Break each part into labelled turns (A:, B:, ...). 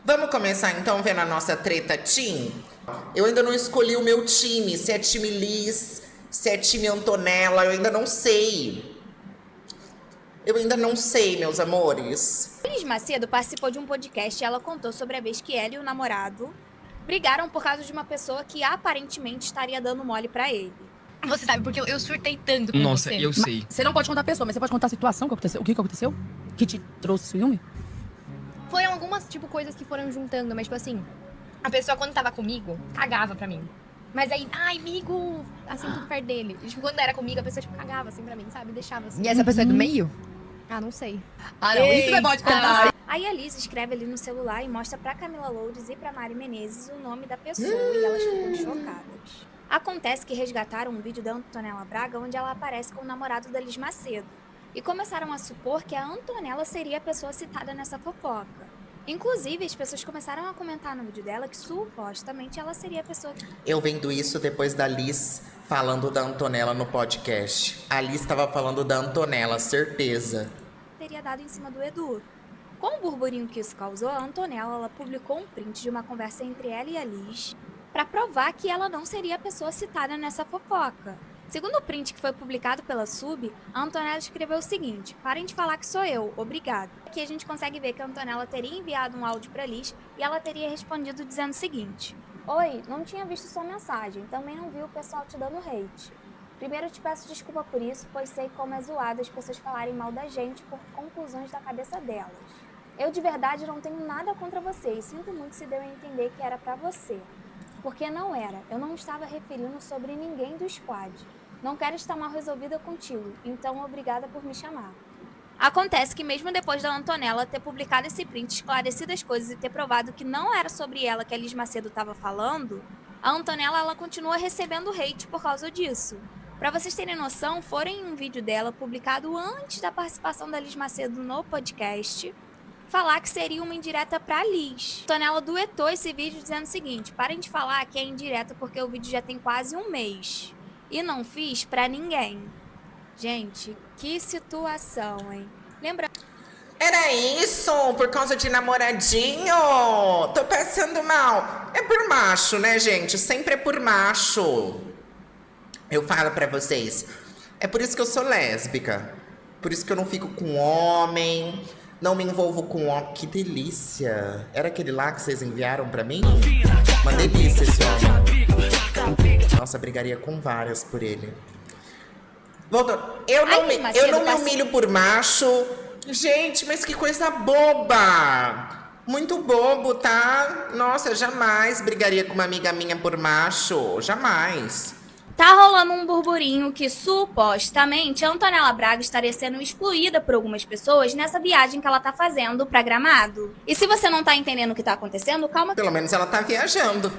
A: Vamos começar então vendo a nossa treta team? Eu ainda não escolhi o meu time, se é time Liz, se é time Antonella, eu ainda não sei. Meus amores.
B: Liz Macedo participou de um podcast e ela contou sobre a vez que ela e o namorado brigaram por causa de uma pessoa que aparentemente estaria dando mole pra ele.
C: Você sabe, porque eu surtei tanto com
D: Nossa,
C: você.
D: eu sei.
E: Você não pode contar a pessoa, mas você pode contar a situação que aconteceu. O que aconteceu? Que te trouxe ciúme?
C: Foram algumas, coisas que foram juntando, mas, a pessoa quando tava comigo, cagava pra mim. Mas aí, amigo, assim, tudo perto dele. E, quando era comigo, a pessoa, cagava assim pra mim, sabe? Deixava assim.
F: E essa pessoa é do meio?
C: Ah, não sei.
F: Ah, não, isso você pode contar.
B: Aí a Liz escreve ali no celular e mostra pra Camila Loures e pra Mari Menezes o nome da pessoa e elas ficam chocadas. Acontece que resgataram um vídeo da Antonella Braga onde ela aparece com o namorado da Liz Macedo e começaram a supor que a Antonella seria a pessoa citada nessa fofoca. Inclusive, as pessoas começaram a comentar no vídeo dela que supostamente ela seria a pessoa que...
A: Eu vendo isso depois da Liz falando da Antonella no podcast. A Liz estava falando da Antonella, certeza.
B: teria dado em cima do Edu. Com o burburinho que isso causou, a Antonella ela publicou um print de uma conversa entre ela e a Liz para provar que ela não seria a pessoa citada nessa fofoca. Segundo o print que foi publicado pela Sub, a Antonella escreveu o seguinte: parem de falar que sou eu, obrigado. Aqui a gente consegue ver que a Antonella teria enviado um áudio para Liz e ela teria respondido dizendo o seguinte: oi, não tinha visto sua mensagem, também não vi o pessoal te dando hate. Primeiro eu te peço desculpa por isso, pois sei como é zoado as pessoas falarem mal da gente por conclusões da cabeça delas. Eu de verdade não tenho nada contra você e sinto muito se deu a entender que era pra você. Porque não era, eu não estava referindo sobre ninguém do squad. Não quero estar mal resolvida contigo, então obrigada por me chamar. Acontece que mesmo depois da Antonella ter publicado esse print, esclarecido as coisas e ter provado que não era sobre ela que a Liz Macedo estava falando, a Antonella ela continua recebendo hate por causa disso. Pra vocês terem noção, foram em um vídeo dela publicado antes da participação da Liz Macedo no podcast, falar que seria uma indireta pra Liz. Antonella duetou esse vídeo dizendo o seguinte: parem de falar que é indireta porque o vídeo já tem quase um mês. E não fiz pra ninguém. Gente, que situação, hein? Lembra...
A: Era isso, por causa de namoradinho. Tô passando mal. É por macho, né, gente? Sempre é por macho. Eu falo pra vocês. É por isso que eu sou lésbica. Por isso que eu não fico com homem. Não me envolvo com homem. Que delícia. Era aquele lá que vocês enviaram pra mim? Uma delícia esse homem. Nossa, brigaria com várias por ele. Voltou. Eu não me humilho por macho. Gente, mas que coisa boba. Muito bobo, tá? Nossa, jamais brigaria com uma amiga minha por macho. Jamais.
B: Tá rolando um burburinho que supostamente a Antonella Braga estaria sendo excluída por algumas pessoas nessa viagem que ela tá fazendo pra Gramado. E se você não tá entendendo o que tá acontecendo, calma.
A: Pelo menos ela tá viajando.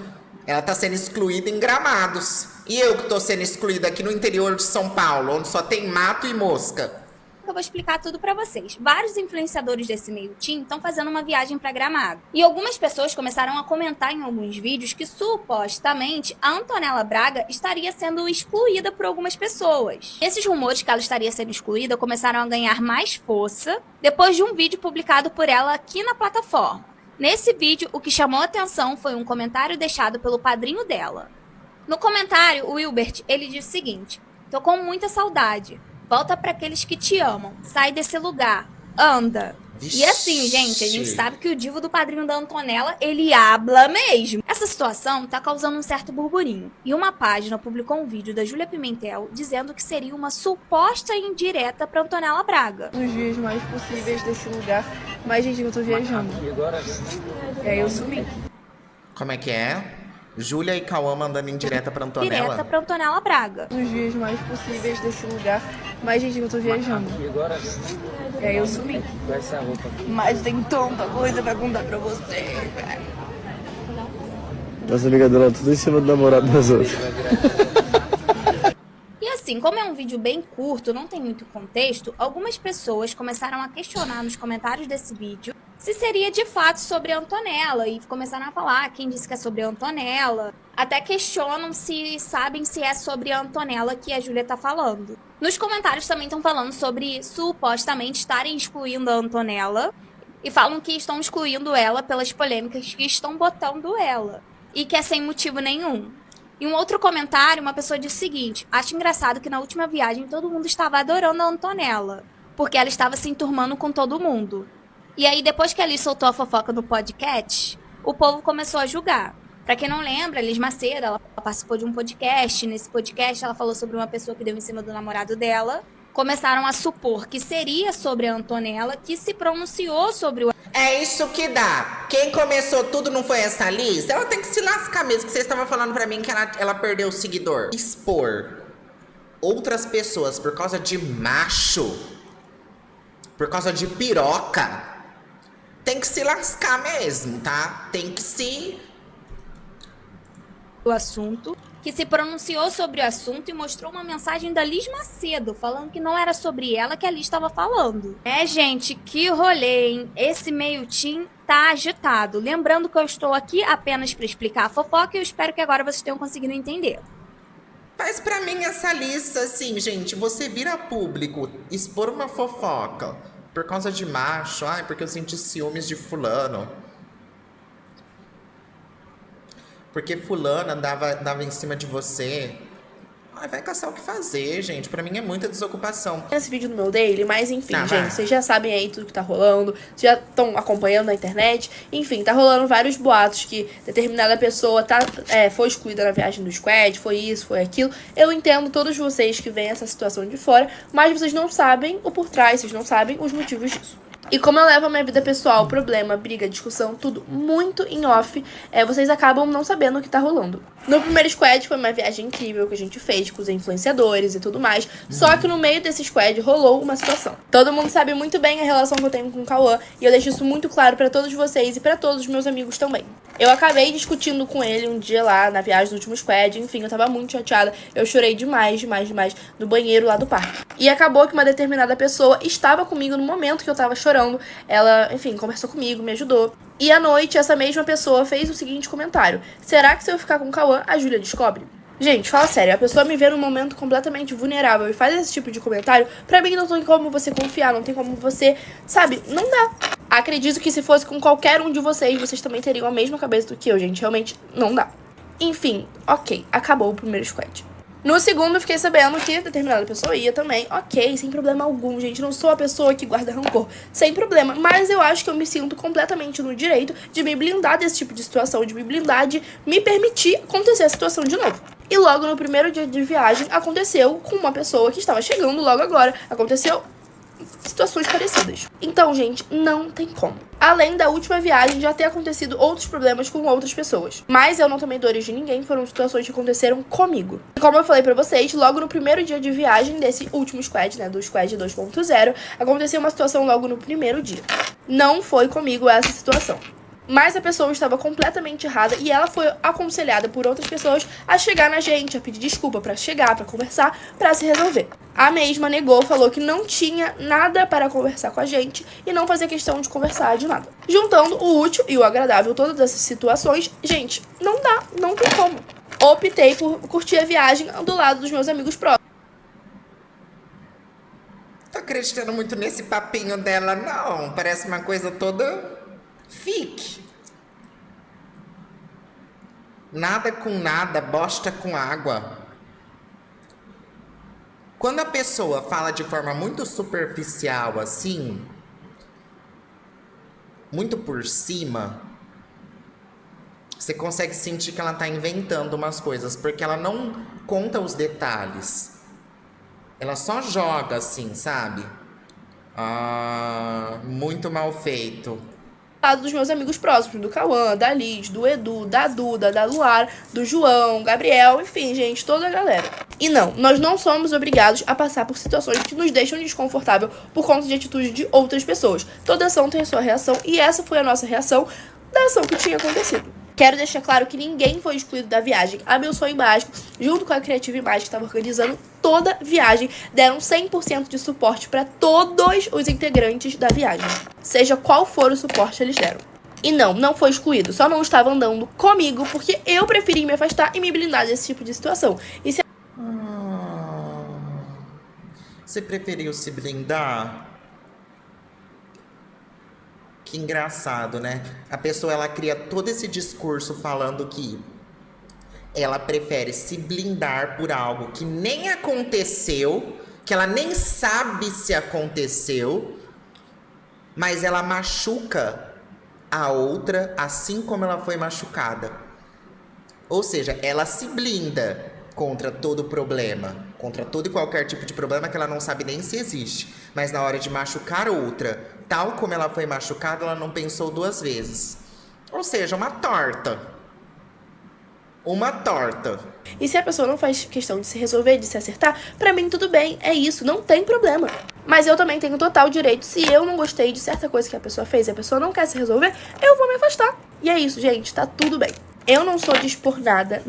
A: Ela tá sendo excluída em Gramados. E eu que tô sendo excluída aqui no interior de São Paulo, onde só tem mato e mosca.
B: Eu vou explicar tudo pra vocês. Vários influenciadores desse meio team estão fazendo uma viagem pra Gramado. E algumas pessoas começaram a comentar em alguns vídeos que supostamente a Antonella Braga estaria sendo excluída por algumas pessoas. Esses rumores que ela estaria sendo excluída começaram a ganhar mais força depois de um vídeo publicado por ela aqui na plataforma. Nesse vídeo, o que chamou a atenção foi um comentário deixado pelo padrinho dela. No comentário, o Wilbert, ele disse o seguinte: tô com muita saudade. Volta pra aqueles que te amam. Sai desse lugar. Anda.
A: Vixe.
B: E assim, gente, a gente sabe que o divo do padrinho da Antonella, ele habla mesmo. Essa situação tá causando um certo burburinho. E uma página publicou um vídeo da Júlia Pimentel dizendo que seria uma suposta indireta pra Antonella Braga.
G: Nos dias mais possíveis desse lugar, mas gente, eu tô viajando. E aí eu sumi.
A: Como é que é? Júlia e Cauã mandando indireta pra Antonella?
B: Direta pra Antonella Braga.
G: Nos dias mais possíveis desse lugar, mas gente, eu tô viajando. E aí eu sumi. Mas tem tanta coisa pra contar pra você.
H: Nossa amiga dela tudo em cima do namorado das outras.
B: E assim, como é um vídeo bem curto, não tem muito contexto, algumas pessoas começaram a questionar nos comentários desse vídeo se seria de fato sobre a Antonella, e começaram a falar quem disse que é sobre a Antonella. Até questionam se sabem se é sobre a Antonella que a Júlia tá falando. Nos comentários também estão falando sobre supostamente estarem excluindo a Antonella. E falam que estão excluindo ela pelas polêmicas que estão botando ela. E que é sem motivo nenhum. Em um outro comentário, uma pessoa disse o seguinte: acho engraçado que na última viagem todo mundo estava adorando a Antonella, porque ela estava se enturmando com todo mundo. E aí, depois que a Liz soltou a fofoca no podcast, o povo começou a julgar. Pra quem não lembra, a Liz Macedo, ela participou de um podcast. Nesse podcast, ela falou sobre uma pessoa que deu em cima do namorado dela. Começaram a supor que seria sobre a Antonella, que se pronunciou sobre o...
A: É isso que dá. Quem começou tudo não foi essa Liz? Ela tem que se lascar mesmo, que vocês estavam falando pra mim que ela perdeu o seguidor. Expor outras pessoas por causa de macho, por causa de piroca, tem que se lascar mesmo, tá? Tem que se...
B: o assunto, que se pronunciou sobre o assunto e mostrou uma mensagem da Liz Macedo, falando que não era sobre ela que a Liz estava falando. É, gente, que rolê, hein? Esse meio team tá agitado. Lembrando que eu estou aqui apenas para explicar a fofoca e eu espero que agora vocês tenham conseguido entender.
A: Mas pra mim essa lista, assim, gente, você vira público, expor uma fofoca por causa de macho, ai, porque eu senti ciúmes de fulano. Porque fulana dava em cima de você. Ai, vai caçar o que fazer, gente. Pra mim é muita desocupação.
G: Esse vídeo no meu daily, mas enfim,
A: Tá,
G: gente,
A: vai.
G: vocês já sabem aí tudo que tá rolando, vocês já estão acompanhando na internet. Enfim, tá rolando vários boatos que determinada pessoa foi excluída na viagem do squad, foi isso, foi aquilo. Eu entendo todos vocês que veem essa situação de fora, mas vocês não sabem o por trás, vocês não sabem os motivos disso. E como eu levo a minha vida pessoal, problema, briga, discussão, tudo muito em off, vocês acabam não sabendo o que tá rolando. No primeiro squad foi uma viagem incrível que a gente fez com os influenciadores e tudo mais, só que no meio desse squad rolou uma situação. Todo mundo sabe muito bem a relação que eu tenho com o Cauã, e eu deixo isso muito claro pra todos vocês e pra todos os meus amigos também. Eu acabei discutindo com ele um dia lá na viagem do último squad, enfim, eu tava muito chateada, eu chorei demais no banheiro lá do parque. E acabou que uma determinada pessoa estava comigo no momento que eu tava chorando, ela, enfim, conversou comigo, me ajudou. E à noite, essa mesma pessoa fez o seguinte comentário: será que se eu ficar com o Cauã, a Júlia descobre? Gente, fala sério, a pessoa me vê num momento completamente vulnerável e faz esse tipo de comentário, pra mim não tem como você confiar, não tem como você, sabe, não dá. Acredito que se fosse com qualquer um de vocês, vocês também teriam a mesma cabeça do que eu, gente, realmente não dá. Enfim, ok, acabou o primeiro squad. No segundo, eu fiquei sabendo que determinada pessoa ia também. Ok, sem problema algum, gente. Não sou a pessoa que guarda rancor. Sem problema. Mas eu acho que eu me sinto completamente no direito de me blindar desse tipo de situação. De me blindar, de me permitir acontecer a situação de novo. E logo no primeiro dia de viagem, aconteceu com uma pessoa que estava chegando logo agora. Aconteceu situações parecidas. Então, gente, não tem como. Além da última viagem já ter acontecido outros problemas com outras pessoas. Mas eu não tomei dores de ninguém, foram situações que aconteceram comigo. E como eu falei pra vocês, logo no primeiro dia de viagem desse último squad, né, do squad 2.0, aconteceu uma situação logo no primeiro dia. Não foi comigo essa situação. Mas a pessoa estava completamente errada e ela foi aconselhada por outras pessoas a chegar na gente, a pedir desculpa pra chegar, pra conversar, pra se resolver. A mesma negou, falou que não tinha nada para conversar com a gente e não fazia questão de conversar de nada. Juntando o útil e o agradável, todas essas situações, gente, não dá, não tem como. Optei por curtir a viagem do lado dos meus amigos próximos.
A: Tô acreditando muito nesse papinho dela, não. Parece uma coisa toda... fique. Nada com nada, bosta com água. Quando a pessoa fala de forma muito superficial, assim, muito por cima, você consegue sentir que ela tá inventando umas coisas, porque ela não conta os detalhes. Ela só joga assim, sabe? Muito mal feito.
G: Lado dos meus amigos próximos, do Cauã, da Liz, do Edu, da Duda, da Luar, do João, Gabriel, enfim, gente, toda a galera. E não, nós não somos obrigados a passar por situações que nos deixam desconfortável por conta de atitude de outras pessoas. Toda ação tem a sua reação e essa foi a nossa reação da ação que tinha acontecido. Quero deixar claro que ninguém foi excluído da viagem. A Meu Sonho Mágico, junto com a Criativa Imagem, que estava organizando toda a viagem, deram 100% de suporte para todos os integrantes da viagem. Seja qual for o suporte, eles deram. E não foi excluído. Só não estava andando comigo porque eu preferi me afastar e me blindar desse tipo de situação. E se...
A: Você preferiu se blindar? Que engraçado, né? A pessoa, ela cria todo esse discurso falando que ela prefere se blindar por algo que nem aconteceu, que ela nem sabe se aconteceu, mas ela machuca a outra assim como ela foi machucada. Ou seja, ela se blinda contra todo problema, contra todo e qualquer tipo de problema que ela não sabe nem se existe. Mas na hora de machucar outra, tal como ela foi machucada, ela não pensou duas vezes. Ou seja, uma torta. Uma torta.
G: E se a pessoa não faz questão de se resolver, de se acertar, pra mim tudo bem, é isso, não tem problema. Mas eu também tenho total direito, se eu não gostei de certa coisa que a pessoa fez e a pessoa não quer se resolver, eu vou me afastar. E é isso, gente, tá tudo bem. Eu não sou de expor nada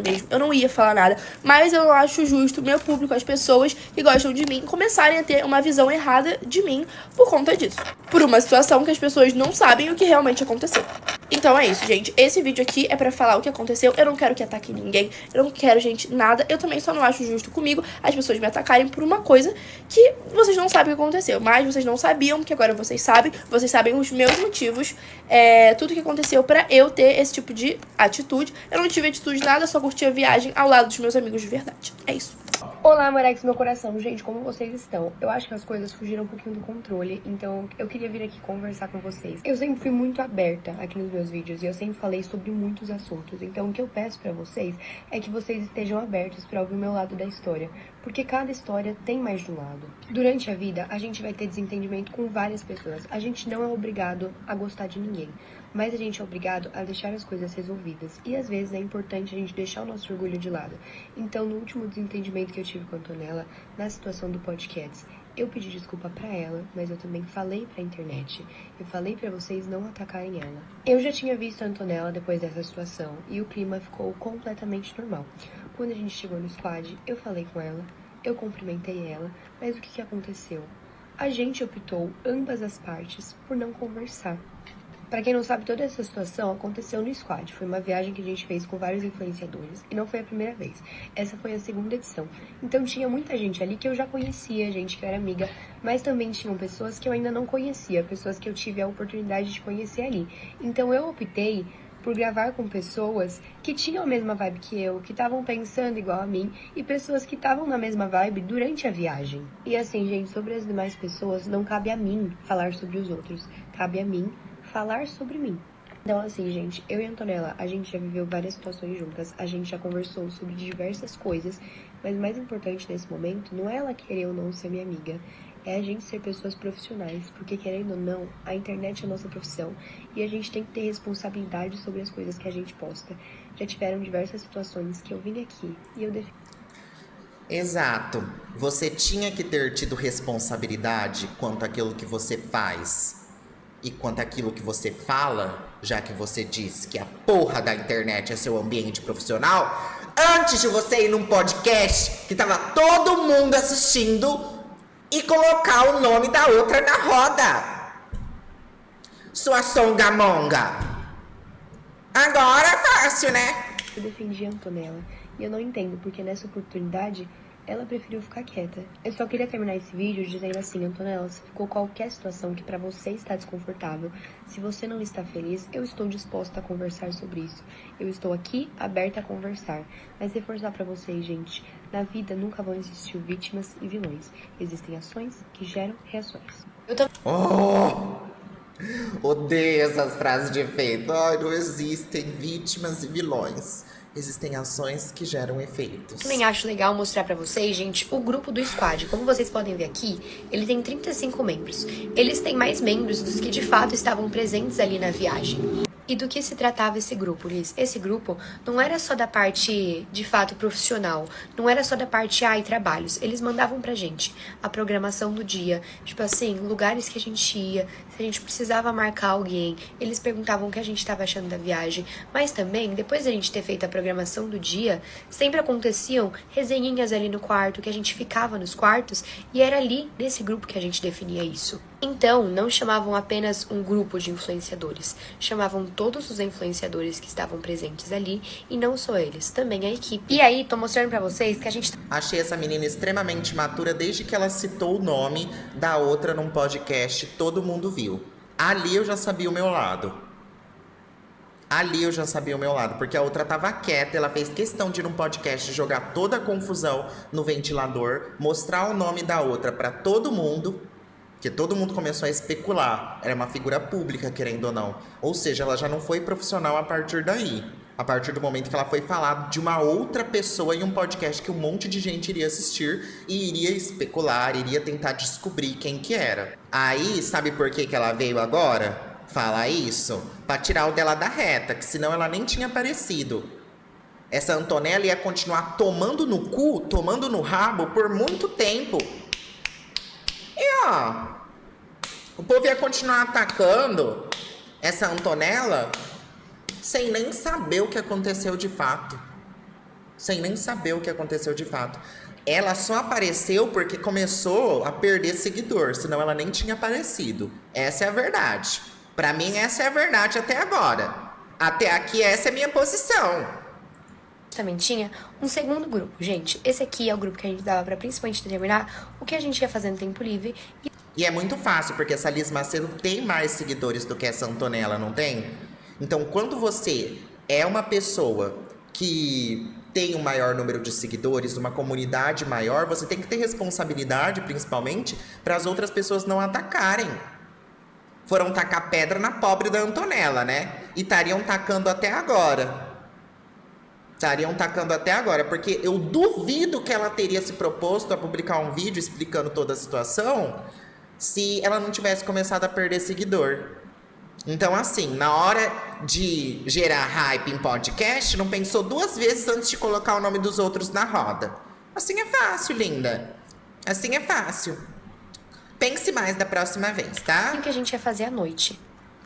G: mesmo. Eu não ia falar nada, mas eu acho justo o meu público, as pessoas que gostam de mim, começarem a ter uma visão errada de mim por conta disso. Por uma situação que as pessoas não sabem o que realmente aconteceu. Então é isso, gente. Esse vídeo aqui é pra falar o que aconteceu. Eu não quero que ataque ninguém. Eu não quero, gente, nada. Eu também só não acho justo comigo as pessoas me atacarem por uma coisa que vocês não sabem o que aconteceu. Mas vocês não sabiam, que agora vocês sabem. Vocês sabem os meus motivos. Tudo que aconteceu pra eu ter esse tipo de atitude. Eu não tive atitude nada, só curti a viagem ao lado dos meus amigos de verdade. É isso.
D: Olá, Morex, meu coração. Gente, como vocês estão? Eu acho que as coisas fugiram um pouquinho do controle, então eu queria vir aqui conversar com vocês. Eu sempre fui muito aberta aqui nos meus vídeos e eu sempre falei sobre muitos assuntos. Então o que eu peço pra vocês é que vocês estejam abertos pra ouvir o meu lado da história, porque cada história tem mais de um lado. Durante a vida, a gente vai ter desentendimento com várias pessoas. A gente não é obrigado a gostar de ninguém, mas a gente é obrigado a deixar as coisas resolvidas. E às vezes é importante a gente deixar o nosso orgulho de lado. Então, no último desentendimento que eu tive com a Antonella, na situação do podcast, eu pedi desculpa pra ela, mas eu também falei pra internet. Eu falei pra vocês não atacarem ela. Eu já tinha visto a Antonella depois dessa situação e o clima ficou completamente normal. Quando a gente chegou no squad, eu falei com ela, eu cumprimentei ela, mas o que aconteceu? A gente optou, ambas as partes, por não conversar. Pra quem não sabe, toda essa situação aconteceu no squad. Foi uma viagem que a gente fez com vários influenciadores e não foi a primeira vez. Essa foi a segunda edição. Então tinha muita gente ali que eu já conhecia, gente que eu era amiga, mas também tinham pessoas que eu ainda não conhecia, pessoas que eu tive a oportunidade de conhecer ali. Então eu optei por gravar com pessoas que tinham a mesma vibe que eu, que estavam pensando igual a mim, e pessoas que estavam na mesma vibe durante a viagem. E assim, gente, sobre as demais pessoas, não cabe a mim falar sobre os outros, cabe a mim falar sobre mim. Então assim, gente, eu e a Antonella, a gente já viveu várias situações juntas, a gente já conversou sobre diversas coisas, mas o mais importante nesse momento não é ela querer ou não ser minha amiga, é a gente ser pessoas profissionais, porque querendo ou não, a internet é a nossa profissão e a gente tem que ter responsabilidade sobre as coisas que a gente posta. Já tiveram diversas situações que eu vim aqui e eu defendo.
A: Exato. Você tinha que ter tido responsabilidade quanto àquilo que você faz. E quanto àquilo que você fala, já que você disse que a porra da internet é seu ambiente profissional, antes de você ir num podcast que tava todo mundo assistindo e colocar o nome da outra na roda. Sua songamonga. Agora é fácil, né?
D: Eu defendi a Antonella e eu não entendo porque nessa oportunidade ela preferiu ficar quieta. Eu só queria terminar esse vídeo dizendo assim, Antonella, se ficou qualquer situação que pra você está desconfortável, se você não está feliz, eu estou disposta a conversar sobre isso. Eu estou aqui, aberta a conversar. Mas reforçar pra vocês, gente, na vida nunca vão existir vítimas e vilões. Existem ações que geram reações.
A: Odeio essas frases de efeito. Ai, não existem vítimas e vilões. Existem ações que geram efeitos.
D: Também acho legal mostrar pra vocês, gente, o grupo do squad. Como vocês podem ver aqui, ele tem 35 membros. Eles têm mais membros dos que de fato estavam presentes ali na viagem. E do que se tratava esse grupo, Liz? Esse grupo não era só da parte, de fato, profissional. Não era só da parte e trabalhos. Eles mandavam pra gente a programação do dia. Tipo assim, lugares que a gente ia, se a gente precisava marcar alguém. Eles perguntavam o que a gente estava achando da viagem. Mas também, depois da gente ter feito a programação do dia, sempre aconteciam resenhinhas ali no quarto, que a gente ficava nos quartos. E era ali, nesse grupo, que a gente definia isso. Então, não chamavam apenas um grupo de influenciadores. Chamavam todos os influenciadores que estavam presentes ali, e não só eles, também a equipe. E aí, tô mostrando pra vocês que a gente...
A: Achei essa menina extremamente matura desde que ela citou o nome da outra num podcast, todo mundo viu. Ali eu já sabia o meu lado. Ali eu já sabia o meu lado, porque a outra tava quieta, ela fez questão de ir num podcast jogar toda a confusão no ventilador, mostrar o nome da outra pra todo mundo, que todo mundo começou a especular. Era uma figura pública, querendo ou não. Ou seja, ela já não foi profissional a partir daí. A partir do momento que ela foi falar de uma outra pessoa em um podcast que um monte de gente iria assistir e iria especular, iria tentar descobrir quem que era. Aí, sabe por que que ela veio agora falar isso? Pra tirar o dela da reta, que senão ela nem tinha aparecido. Essa Antonella ia continuar tomando no cu, tomando no rabo por muito tempo. E ó, o povo ia continuar atacando essa Antonella sem nem saber o que aconteceu de fato. Sem nem saber o que aconteceu de fato. Ela só apareceu porque começou a perder seguidor, senão ela nem tinha aparecido. Essa é a verdade. Pra mim, essa é a verdade até agora. Até aqui, essa é a minha posição.
D: Também tinha um segundo grupo. Gente, esse aqui é o grupo que a gente dava pra principalmente determinar o que a gente ia fazer no tempo livre.
A: E é muito fácil, porque essa Liz Macedo tem mais seguidores do que essa Antonella, não tem? Então, quando você é uma pessoa que tem um maior número de seguidores, uma comunidade maior, você tem que ter responsabilidade, principalmente, para as outras pessoas não atacarem. Foram tacar pedra na pobre da Antonella, né? E estariam tacando até agora. Estariam tacando até agora, porque eu duvido que ela teria se proposto a publicar um vídeo explicando toda a situação se ela não tivesse começado a perder seguidor. Então, assim, na hora de gerar hype em podcast, não pensou duas vezes antes de colocar o nome dos outros na roda. Assim é fácil, linda. Assim é fácil. Pense mais da próxima vez, tá?
D: O que a gente ia fazer à noite.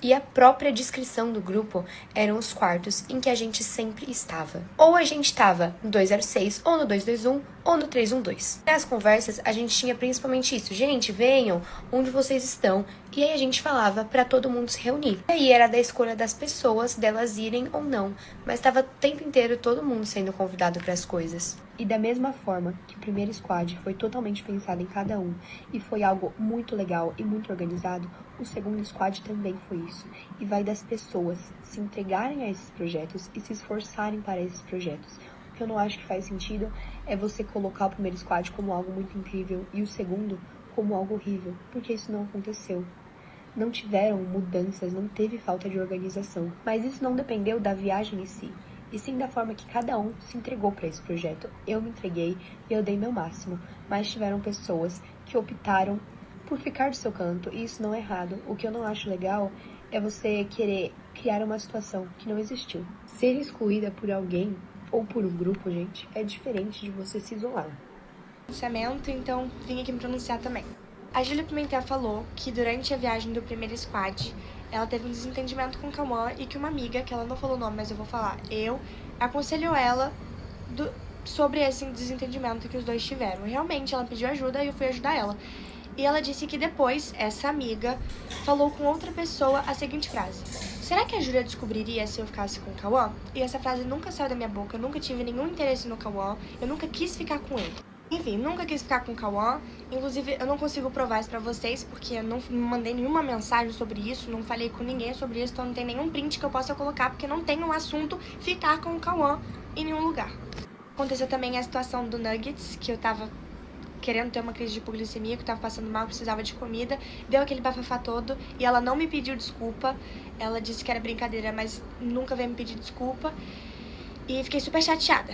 D: E a própria descrição do grupo eram os quartos em que a gente sempre estava. Ou a gente estava no 206, ou no 221, ou no 312. Nas conversas, a gente tinha principalmente isso. Gente, venham onde vocês estão. E aí a gente falava pra todo mundo se reunir. E aí era da escolha das pessoas, delas irem ou não. Mas estava o tempo inteiro todo mundo sendo convidado para as coisas. E da mesma forma que o primeiro squad foi totalmente pensado em cada um e foi algo muito legal e muito organizado, o segundo squad também foi isso. E vai das pessoas se entregarem a esses projetos e se esforçarem para esses projetos. O que eu não acho que faz sentido é você colocar o primeiro squad como algo muito incrível e o segundo como algo horrível, porque isso não aconteceu. Não tiveram mudanças, não teve falta de organização, mas isso não dependeu da viagem em si, e sim da forma que cada um se entregou para esse projeto. Eu me entreguei e eu dei meu máximo, mas tiveram pessoas que optaram por ficar do seu canto, e isso não é errado. O que eu não acho legal é você querer criar uma situação que não existiu. Ser excluída por alguém ou por um grupo, gente, é diferente de você se isolar.
I: Pronunciamento, então vim aqui me pronunciar também. A Júlia Pimentel falou que durante a viagem do primeiro squad, ela teve um desentendimento com o Cauã e que uma amiga, que ela não falou o nome, mas eu vou falar, aconselhou ela sobre esse desentendimento que os dois tiveram. E realmente, ela pediu ajuda e eu fui ajudar ela. E ela disse que depois, essa amiga falou com outra pessoa a seguinte frase: será que a Júlia descobriria se eu ficasse com o Cauã? E essa frase nunca saiu da minha boca, eu nunca tive nenhum interesse no Cauã, eu nunca quis ficar com ele. Enfim, nunca quis ficar com o Cauã. Inclusive, eu não consigo provar isso pra vocês, porque eu não mandei nenhuma mensagem sobre isso, não falei com ninguém sobre isso, então não tem nenhum print que eu possa colocar, porque não tem um assunto ficar com o Cauã em nenhum lugar. Aconteceu também a situação do Nuggets, que eu tava querendo ter uma crise de hipoglicemia, que eu tava passando mal, precisava de comida, deu aquele bafafá todo, e ela não me pediu desculpa. Ela disse que era brincadeira, mas nunca veio me pedir desculpa, e fiquei super chateada.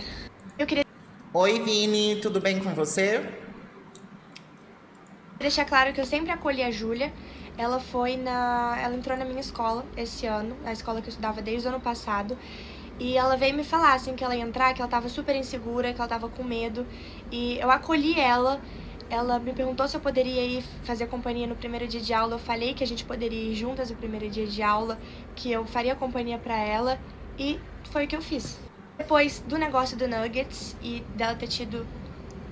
I: Eu queria
A: Oi, Vini, tudo bem com você?
I: deixar claro que eu sempre acolhi a Júlia. Ela entrou na minha escola esse ano, na escola que eu estudava desde o ano passado. E ela veio me falar, assim, que ela ia entrar, que ela tava super insegura, que ela tava com medo. E eu acolhi ela. Ela me perguntou se eu poderia ir fazer companhia no primeiro dia de aula. Eu falei que a gente poderia ir juntas no primeiro dia de aula, que eu faria companhia pra ela. E foi o que eu fiz. Depois do negócio do Nuggets e dela ter tido,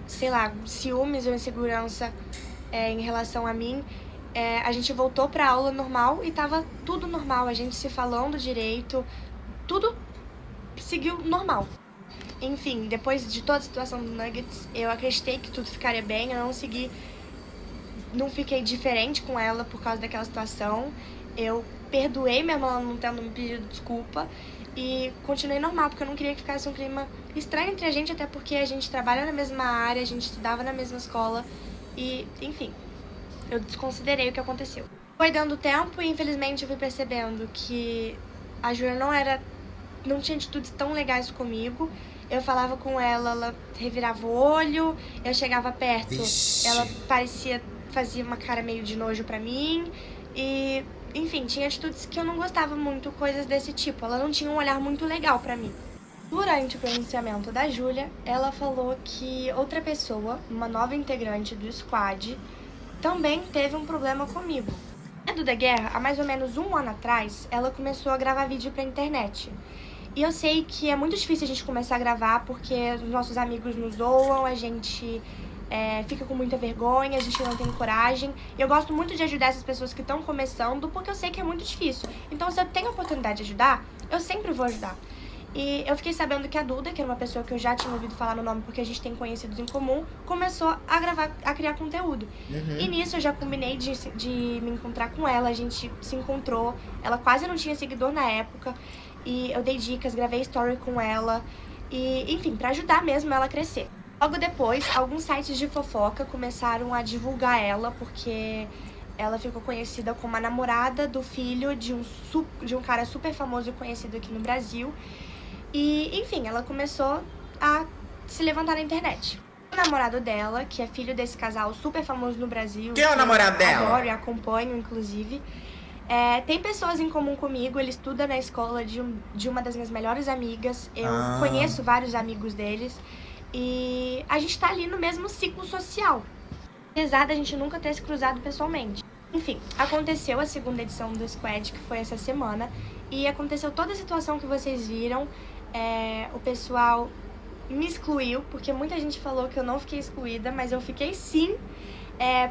I: sei lá, ciúmes ou insegurança em relação a mim, a gente voltou pra aula normal e tava tudo normal, a gente se falando direito, tudo seguiu normal. Enfim, depois de toda a situação do Nuggets, eu acreditei que tudo ficaria bem, eu não fiquei diferente com ela por causa daquela situação. Eu perdoei minha irmã não tendo me pedido desculpa e continuei normal, porque eu não queria que ficasse um clima estranho entre a gente, até porque a gente trabalha na mesma área, a gente estudava na mesma escola e, enfim, eu desconsiderei o que aconteceu. Foi dando tempo e, infelizmente, eu fui percebendo que a Júlia não tinha atitudes tão legais comigo. Eu falava com ela, ela revirava o olho, eu chegava perto,
A: Vixe.
I: ela fazia uma cara meio de nojo pra mim e, enfim, tinha atitudes que eu não gostava muito, coisas desse tipo. Ela não tinha um olhar muito legal pra mim. Durante o pronunciamento da Júlia, ela falou que outra pessoa, uma nova integrante do squad, também teve um problema comigo. A Duda Guerra, há mais ou menos 1 ano atrás, ela começou a gravar vídeo pra internet. E eu sei que é muito difícil a gente começar a gravar porque os nossos amigos nos zoam, a gente fica com muita vergonha, a gente não tem coragem. E eu gosto muito de ajudar essas pessoas que estão começando porque eu sei que é muito difícil. Então, se eu tenho a oportunidade de ajudar, eu sempre vou ajudar. E eu fiquei sabendo que a Duda, que era uma pessoa que eu já tinha ouvido falar no nome porque a gente tem conhecidos em comum, começou a criar conteúdo. E nisso eu já combinei de me encontrar com ela, a gente se encontrou. Ela quase não tinha seguidor na época. E eu dei dicas, gravei story com ela. E, enfim, pra ajudar mesmo ela a crescer. Logo depois, alguns sites de fofoca começaram a divulgar ela, porque ela ficou conhecida como a namorada do filho de um cara super famoso e conhecido aqui no Brasil. E, enfim, ela começou a se levantar na internet. O namorado dela, que é filho desse casal super famoso no Brasil.
A: Quem é o namorado dela?
I: Adoro e acompanho, inclusive. Tem pessoas em comum comigo, ele estuda na escola de uma das minhas melhores amigas. Eu conheço vários amigos deles. E a gente tá ali no mesmo ciclo social. Apesar da gente nunca ter se cruzado pessoalmente. Enfim, aconteceu a segunda edição do Squad, que foi essa semana. E aconteceu toda a situação que vocês viram. O pessoal me excluiu, porque muita gente falou que eu não fiquei excluída, mas eu fiquei sim.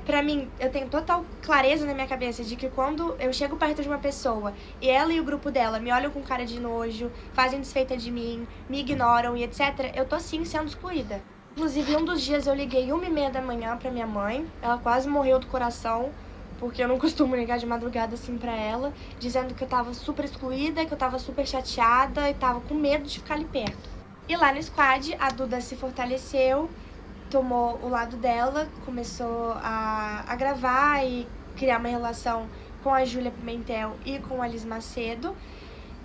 I: Pra mim, eu tenho total clareza na minha cabeça de que quando eu chego perto de uma pessoa e ela e o grupo dela me olham com cara de nojo, fazem desfeita de mim, me ignoram e etc., eu tô sim sendo excluída. Inclusive, um dos dias eu liguei 1h30 da manhã pra minha mãe, ela quase morreu do coração, porque eu não costumo ligar de madrugada assim pra ela, dizendo que eu tava super excluída, que eu tava super chateada e tava com medo de ficar ali perto. E lá no squad, a Duda se fortaleceu, tomou o lado dela, começou a gravar e criar uma relação com a Júlia Pimentel e com a Liz Macedo.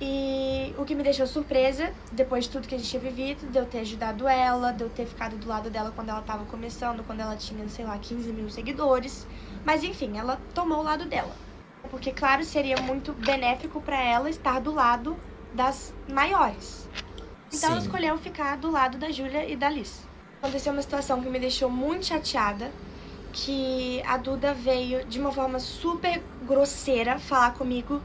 I: E o que me deixou surpresa, depois de tudo que a gente tinha vivido, de eu ter ajudado ela, de eu ter ficado do lado dela quando ela tava começando, quando ela tinha, sei lá, 15 mil seguidores. Mas enfim, ela tomou o lado dela. Porque, claro, seria muito benéfico pra ela estar do lado das maiores. Então ela escolheu ficar do lado da Júlia e da Liz. Aconteceu uma situação que me deixou muito chateada, que a Duda veio de uma forma super grosseira falar comigo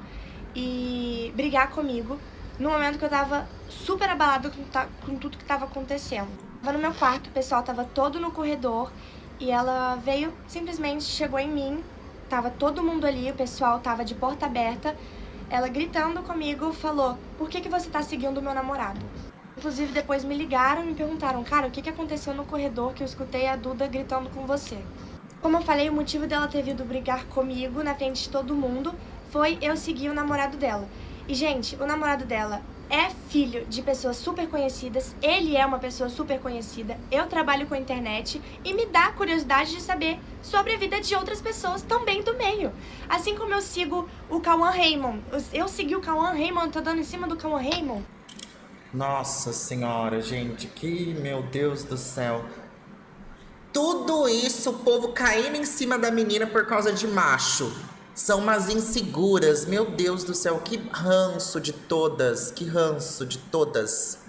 I: e brigar comigo no momento que eu tava super abalada com tudo que tava acontecendo. Eu tava no meu quarto, o pessoal tava todo no corredor e ela veio, simplesmente chegou em mim, tava todo mundo ali, o pessoal tava de porta aberta, ela gritando comigo falou: "Por que você tá seguindo o meu namorado?" Inclusive, depois me ligaram e me perguntaram: "Cara, o que aconteceu no corredor que eu escutei a Duda gritando com você?" Como eu falei, o motivo dela ter vindo brigar comigo na frente de todo mundo foi eu seguir o namorado dela. E, gente, o namorado dela é filho de pessoas super conhecidas, ele é uma pessoa super conhecida, eu trabalho com a internet e me dá curiosidade de saber sobre a vida de outras pessoas também do meio. Assim como eu sigo o Cauã Raymond. Eu segui o Cauã Raymond, tô dando em cima do Cauã Raymond.
A: Nossa senhora, gente, meu Deus do céu. Tudo isso, o povo caindo em cima da menina por causa de macho. São umas inseguras, meu Deus do céu, que ranço de todas, que ranço de todas.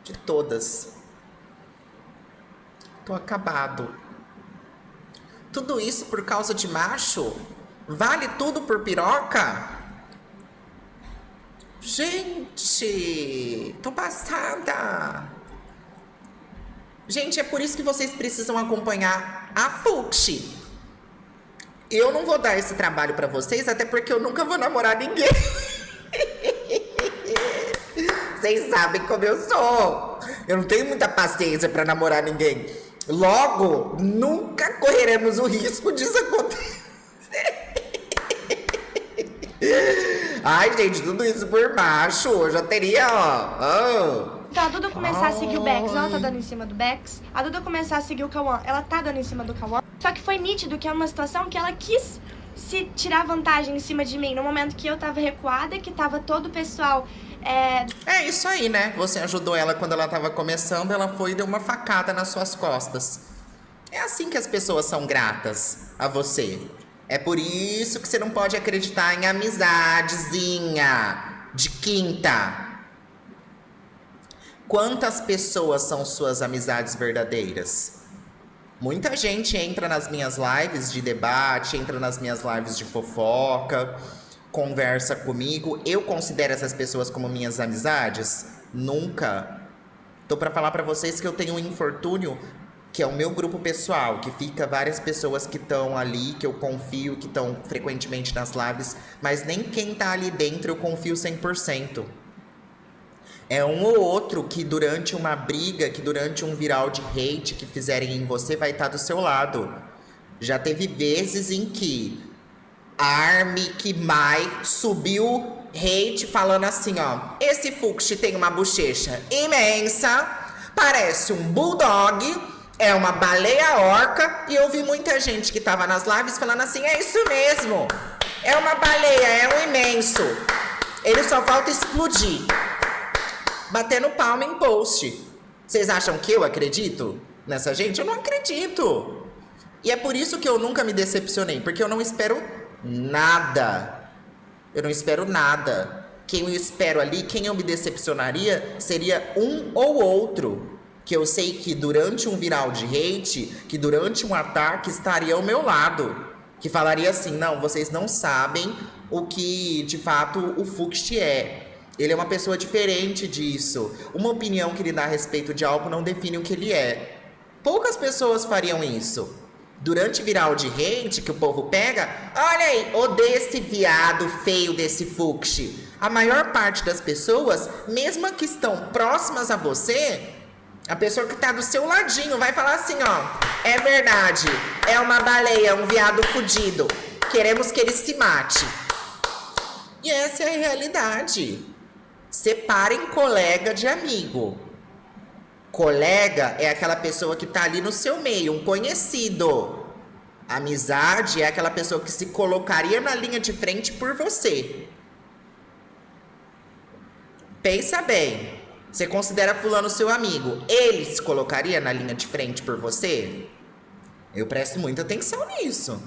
A: De todas. Tô acabado. Tudo isso por causa de macho? Vale tudo por piroca? Gente, tô passada. Gente, é por isso que vocês precisam acompanhar a Fuxi. Eu não vou dar esse trabalho pra vocês, até porque eu nunca vou namorar ninguém. Vocês sabem como eu sou. Eu não tenho muita paciência pra namorar ninguém. Logo, nunca correremos o risco disso acontecer. Ai, gente, tudo isso por macho. Eu já teria, ó.
I: Então a Duda começar a seguir o Bex, ela tá dando em cima do Bex. A Duda começar a seguir o Cauã, ela tá dando em cima do Cauã. Só que foi nítido que é uma situação que ela quis se tirar vantagem em cima de mim. No momento que eu tava recuada, que tava todo o pessoal...
A: É isso aí, né? Você ajudou ela quando ela tava começando, ela foi e deu uma facada nas suas costas. É assim que as pessoas são gratas a você. É por isso que você não pode acreditar em amizadezinha de quinta. Quantas pessoas são suas amizades verdadeiras? Muita gente entra nas minhas lives de debate, entra nas minhas lives de fofoca, conversa comigo. Eu considero essas pessoas como minhas amizades? Nunca. Tô pra falar pra vocês que eu tenho um infortúnio, que é o meu grupo pessoal, que fica várias pessoas que estão ali, que eu confio, que estão frequentemente nas lives, mas nem quem tá ali dentro eu confio 100%. É um ou outro que durante uma briga, que durante um viral de hate que fizerem em você, vai estar do seu lado. Já teve vezes em que a Army Mai subiu hate falando assim, ó: esse Fuxi tem uma bochecha imensa, parece um bulldog, é uma baleia orca. E eu vi muita gente que tava nas lives falando assim: é isso mesmo, é uma baleia, é um imenso, ele só falta explodir. Batendo palma em post. Vocês acham que eu acredito nessa gente? Eu não acredito. E é por isso que eu nunca me decepcionei, porque eu não espero nada. Eu não espero nada. Quem eu espero ali, quem eu me decepcionaria, seria um ou outro. Que eu sei que durante um viral de hate, que durante um ataque estaria ao meu lado. Que falaria assim: não, vocês não sabem o que de fato o Fuxi é. Ele é uma pessoa diferente disso. Uma opinião que ele dá a respeito de algo não define o que ele é. Poucas pessoas fariam isso. Durante viral de hate que o povo pega: olha aí, odeio esse viado feio desse Fuxi. A maior parte das pessoas, mesmo que estão próximas a você, a pessoa que tá do seu ladinho vai falar assim, ó: é verdade, é uma baleia, um viado fudido, queremos que ele se mate. E essa é a realidade. Separem colega de amigo. Colega é aquela pessoa que tá ali no seu meio, um conhecido. Amizade é aquela pessoa que se colocaria na linha de frente por você. Pensa bem. Você considera fulano seu amigo, ele se colocaria na linha de frente por você? Eu presto muita atenção nisso.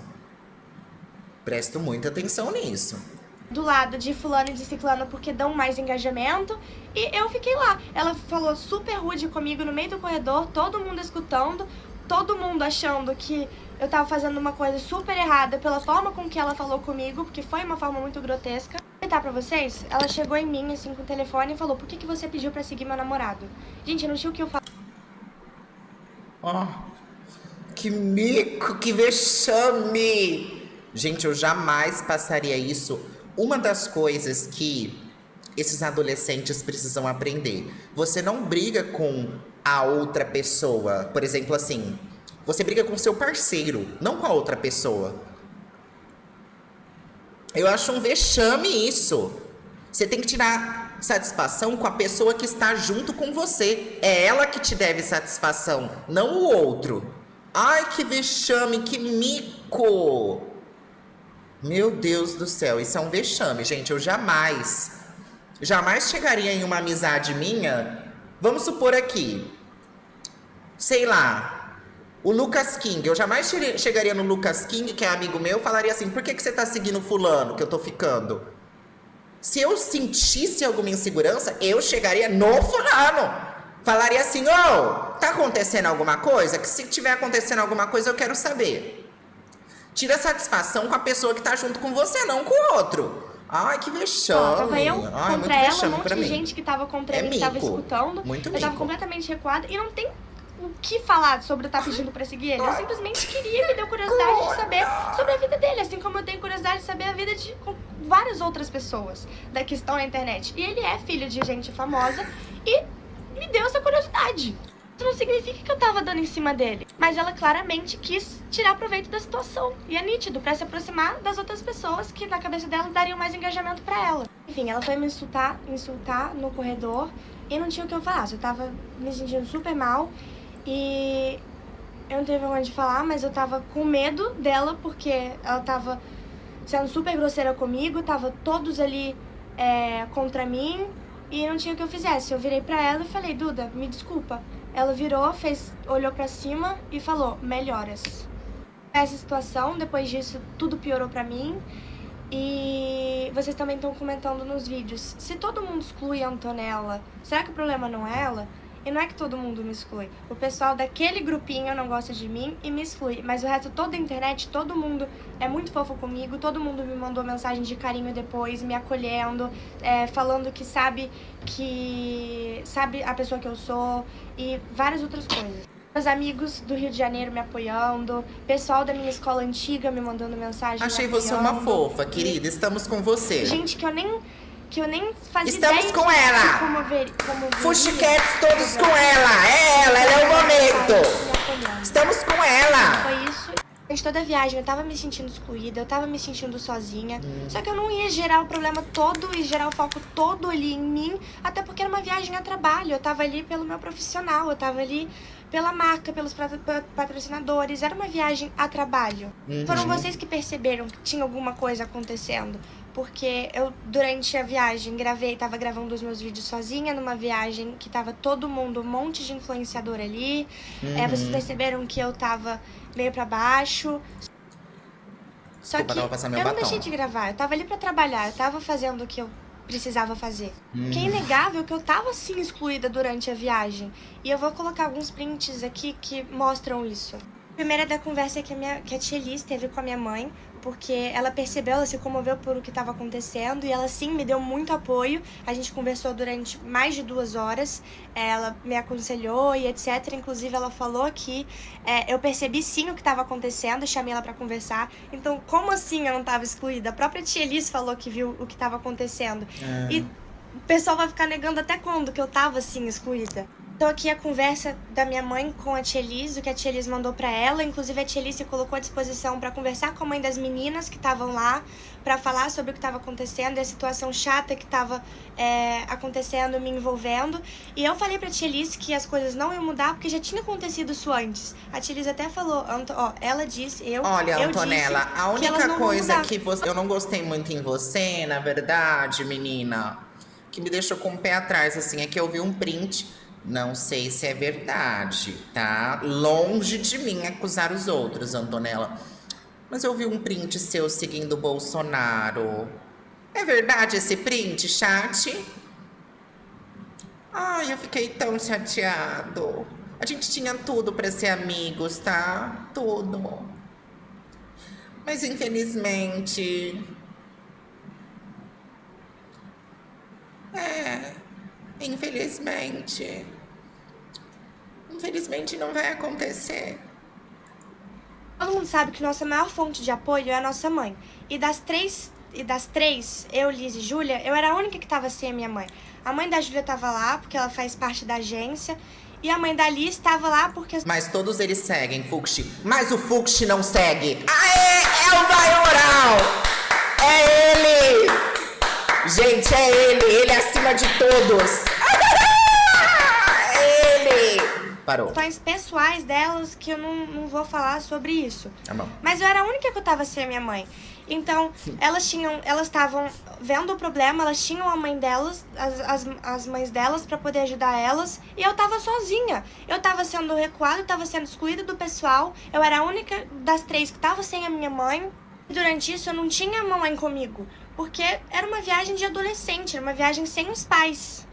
A: Presto muita atenção nisso.
I: Do lado de fulano e de ciclano porque dão mais engajamento. E eu fiquei lá. Ela falou super rude comigo no meio do corredor, todo mundo escutando, todo mundo achando que eu tava fazendo uma coisa super errada pela forma com que ela falou comigo, porque foi uma forma muito grotesca. Vou contar pra vocês, ela chegou em mim assim com o telefone e falou: por que você pediu pra seguir meu namorado? Gente, eu não tinha o que eu falar.
A: Oh, que mico, que vexame! Gente, eu jamais passaria isso. Uma das coisas que esses adolescentes precisam aprender: você não briga com a outra pessoa. Por exemplo, assim, você briga com seu parceiro, não com a outra pessoa. Eu acho um vexame isso. Você tem que tirar satisfação com a pessoa que está junto com você. É ela que te deve satisfação, não o outro. Ai, que vexame, que mico! Meu Deus do céu, isso é um vexame, gente. Eu jamais chegaria em uma amizade minha. Vamos supor aqui, sei lá, o Lucas King. Eu jamais chegaria no Lucas King, que é amigo meu, falaria assim: por que você tá seguindo fulano que eu tô ficando? Se eu sentisse alguma insegurança, eu chegaria no fulano. Falaria assim: tá acontecendo alguma coisa? Que se tiver acontecendo alguma coisa, eu quero saber. Tira satisfação com a pessoa que tá junto com você, não com o outro. Ai, que vexame.
I: Tava eu contra ela, um monte de gente que tava contra ele, que tava
A: mico.
I: escutando.
A: Muito
I: eu tava
A: mico.
I: completamente recuada e não tem o que falar sobre eu estar pedindo pra seguir ele. Eu simplesmente queria, me deu curiosidade de saber sobre a vida dele, assim como eu tenho curiosidade de saber a vida de várias outras pessoas que estão na internet. E ele é filho de gente famosa e me deu essa curiosidade. Isso não significa que eu tava dando em cima dele. Mas ela claramente quis tirar proveito da situação. E é nítido, pra se aproximar das outras pessoas que na cabeça dela dariam mais engajamento pra ela. Enfim, ela foi me insultar no corredor e não tinha o que eu falar. Eu tava me sentindo super mal e eu não tenho vergonha de falar, mas eu tava com medo dela porque ela tava sendo super grosseira comigo, tava todos ali contra mim e não tinha o que eu fizesse. Eu virei pra ela e falei, Duda, me desculpa. Ela virou, olhou pra cima e falou, melhoras. Essa situação, depois disso, tudo piorou pra mim. E vocês também estão comentando nos vídeos. Se todo mundo exclui a Antonella, será que o problema não é ela? E não é que todo mundo me exclui. O pessoal daquele grupinho não gosta de mim e me exclui. Mas o resto, toda a internet, todo mundo é muito fofo comigo. Todo mundo me mandou mensagem de carinho depois, me acolhendo, falando que sabe a pessoa que eu sou e várias outras coisas. Meus amigos do Rio de Janeiro me apoiando, pessoal da minha escola antiga me mandando mensagem.
A: Achei você uma fofa, querida. Estamos com você.
I: Gente que eu nem fazia
A: Estamos
I: ideia
A: com
I: de
A: ela.
I: como veria.
A: Fuxiquetes todos com ela. Ela é o momento. Estamos com ela.
I: Foi isso. Durante toda a viagem eu tava me sentindo excluída, eu tava me sentindo sozinha. Só que eu não ia gerar o problema todo e gerar o foco todo ali em mim, até porque era uma viagem a trabalho. Eu tava ali pelo meu profissional, eu tava ali pela marca, pelos patrocinadores. Era uma viagem a trabalho. Foram vocês que perceberam que tinha alguma coisa acontecendo. Porque eu, durante a viagem, tava gravando os meus vídeos sozinha, numa viagem que tava todo mundo, um monte de influenciador ali. Vocês perceberam que eu tava meio pra baixo. Só que eu não deixei de gravar, eu tava ali pra trabalhar, eu tava fazendo o que eu precisava fazer. Que é inegável que eu tava, sim, excluída durante a viagem. E eu vou colocar alguns prints aqui que mostram isso. A primeira da conversa que a tia Liz teve com a minha mãe, porque ela percebeu, ela se comoveu por o que estava acontecendo e ela sim me deu muito apoio. A gente conversou durante mais de 2 horas, ela me aconselhou e etc. Inclusive ela falou que eu percebi sim o que estava acontecendo, eu chamei ela para conversar. Então como assim eu não estava excluída? A própria tia Liz falou que viu o que estava acontecendo. E o pessoal vai ficar negando até quando que eu estava assim excluída. Então aqui a conversa da minha mãe com a tia Liz, o que a tia Liz mandou pra ela. Inclusive a tia Liz se colocou à disposição pra conversar com a mãe das meninas que estavam lá, pra falar sobre o que estava acontecendo e a situação chata que estava acontecendo, me envolvendo. E eu falei pra tia Liz que as coisas não iam mudar porque já tinha acontecido isso antes. A tia Liz até falou, ela disse,
A: Olha,
I: eu
A: Antonella,
I: disse
A: a
I: que elas
A: única
I: não vão
A: coisa
I: mudar.
A: que eu não gostei muito em você, na verdade, menina, que me deixou com o pé atrás, assim, é que eu vi um print. Não sei se é verdade, tá? Longe de mim acusar os outros, Antonella. Mas eu vi um print seu seguindo o Bolsonaro. É verdade esse print, chat? Ai, eu fiquei tão chateado. A gente tinha tudo pra ser amigos, tá? Tudo. Mas infelizmente... Infelizmente não vai acontecer.
I: Todo mundo sabe que nossa maior fonte de apoio é a nossa mãe. E das três, eu, Liz e Júlia, eu era a única que tava sem a minha mãe. A mãe da Júlia tava lá porque ela faz parte da agência. E a mãe da Liz tava lá porque...
A: Mas todos eles seguem, Fuxi. Mas o Fuxi não segue. Aê! É o maioral! É ele! Gente, é ele! Ele é acima de todos! Parou.
I: Questões pessoais delas que eu não vou falar sobre isso.
A: Tá bom.
I: Mas eu era a única que eu tava sem a minha mãe. Então, elas estavam vendo o problema, elas tinham a mãe delas, as mães delas pra poder ajudar elas, e eu tava sozinha. Eu tava sendo recuada, eu tava sendo excluída do pessoal, eu era a única das 3 que tava sem a minha mãe. E durante isso eu não tinha a mamãe comigo, porque era uma viagem de adolescente, era uma viagem sem os pais.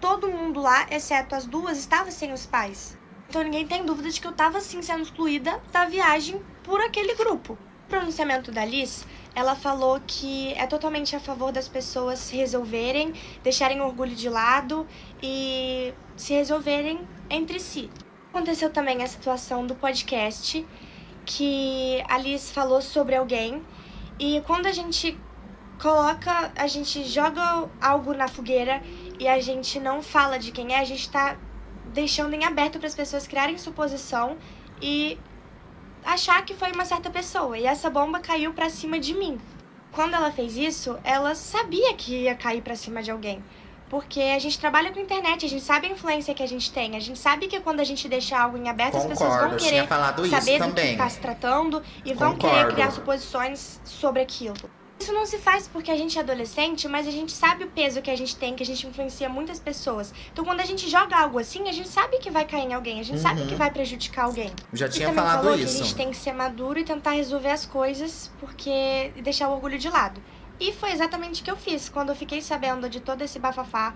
I: Todo mundo lá, exceto as 2, estava sem os pais. Então ninguém tem dúvida de que eu estava sim sendo excluída da viagem por aquele grupo. No pronunciamento da Liz, ela falou que é totalmente a favor das pessoas se resolverem, deixarem o orgulho de lado e se resolverem entre si. Aconteceu também a situação do podcast, que a Liz falou sobre alguém, e quando a gente joga algo na fogueira e a gente não fala de quem é, a gente tá deixando em aberto para as pessoas criarem suposição e achar que foi uma certa pessoa. E essa bomba caiu pra cima de mim. Quando ela fez isso, ela sabia que ia cair pra cima de alguém. Porque a gente trabalha com internet, a gente sabe a influência que a gente tem. A gente sabe que quando a gente deixa algo em aberto, as pessoas vão querer saber do que tá se tratando e vão querer criar suposições sobre aquilo. Isso não se faz porque a gente é adolescente, mas a gente sabe o peso que a gente tem, que a gente influencia muitas pessoas. Então, quando a gente joga algo assim, a gente sabe que vai cair em alguém, a gente sabe que vai prejudicar alguém.
A: Já tinha
I: também
A: falado
I: falou
A: isso.
I: Que a gente tem que ser maduro e tentar resolver as coisas, porque e deixar o orgulho de lado. E foi exatamente o que eu fiz. Quando eu fiquei sabendo de todo esse bafafá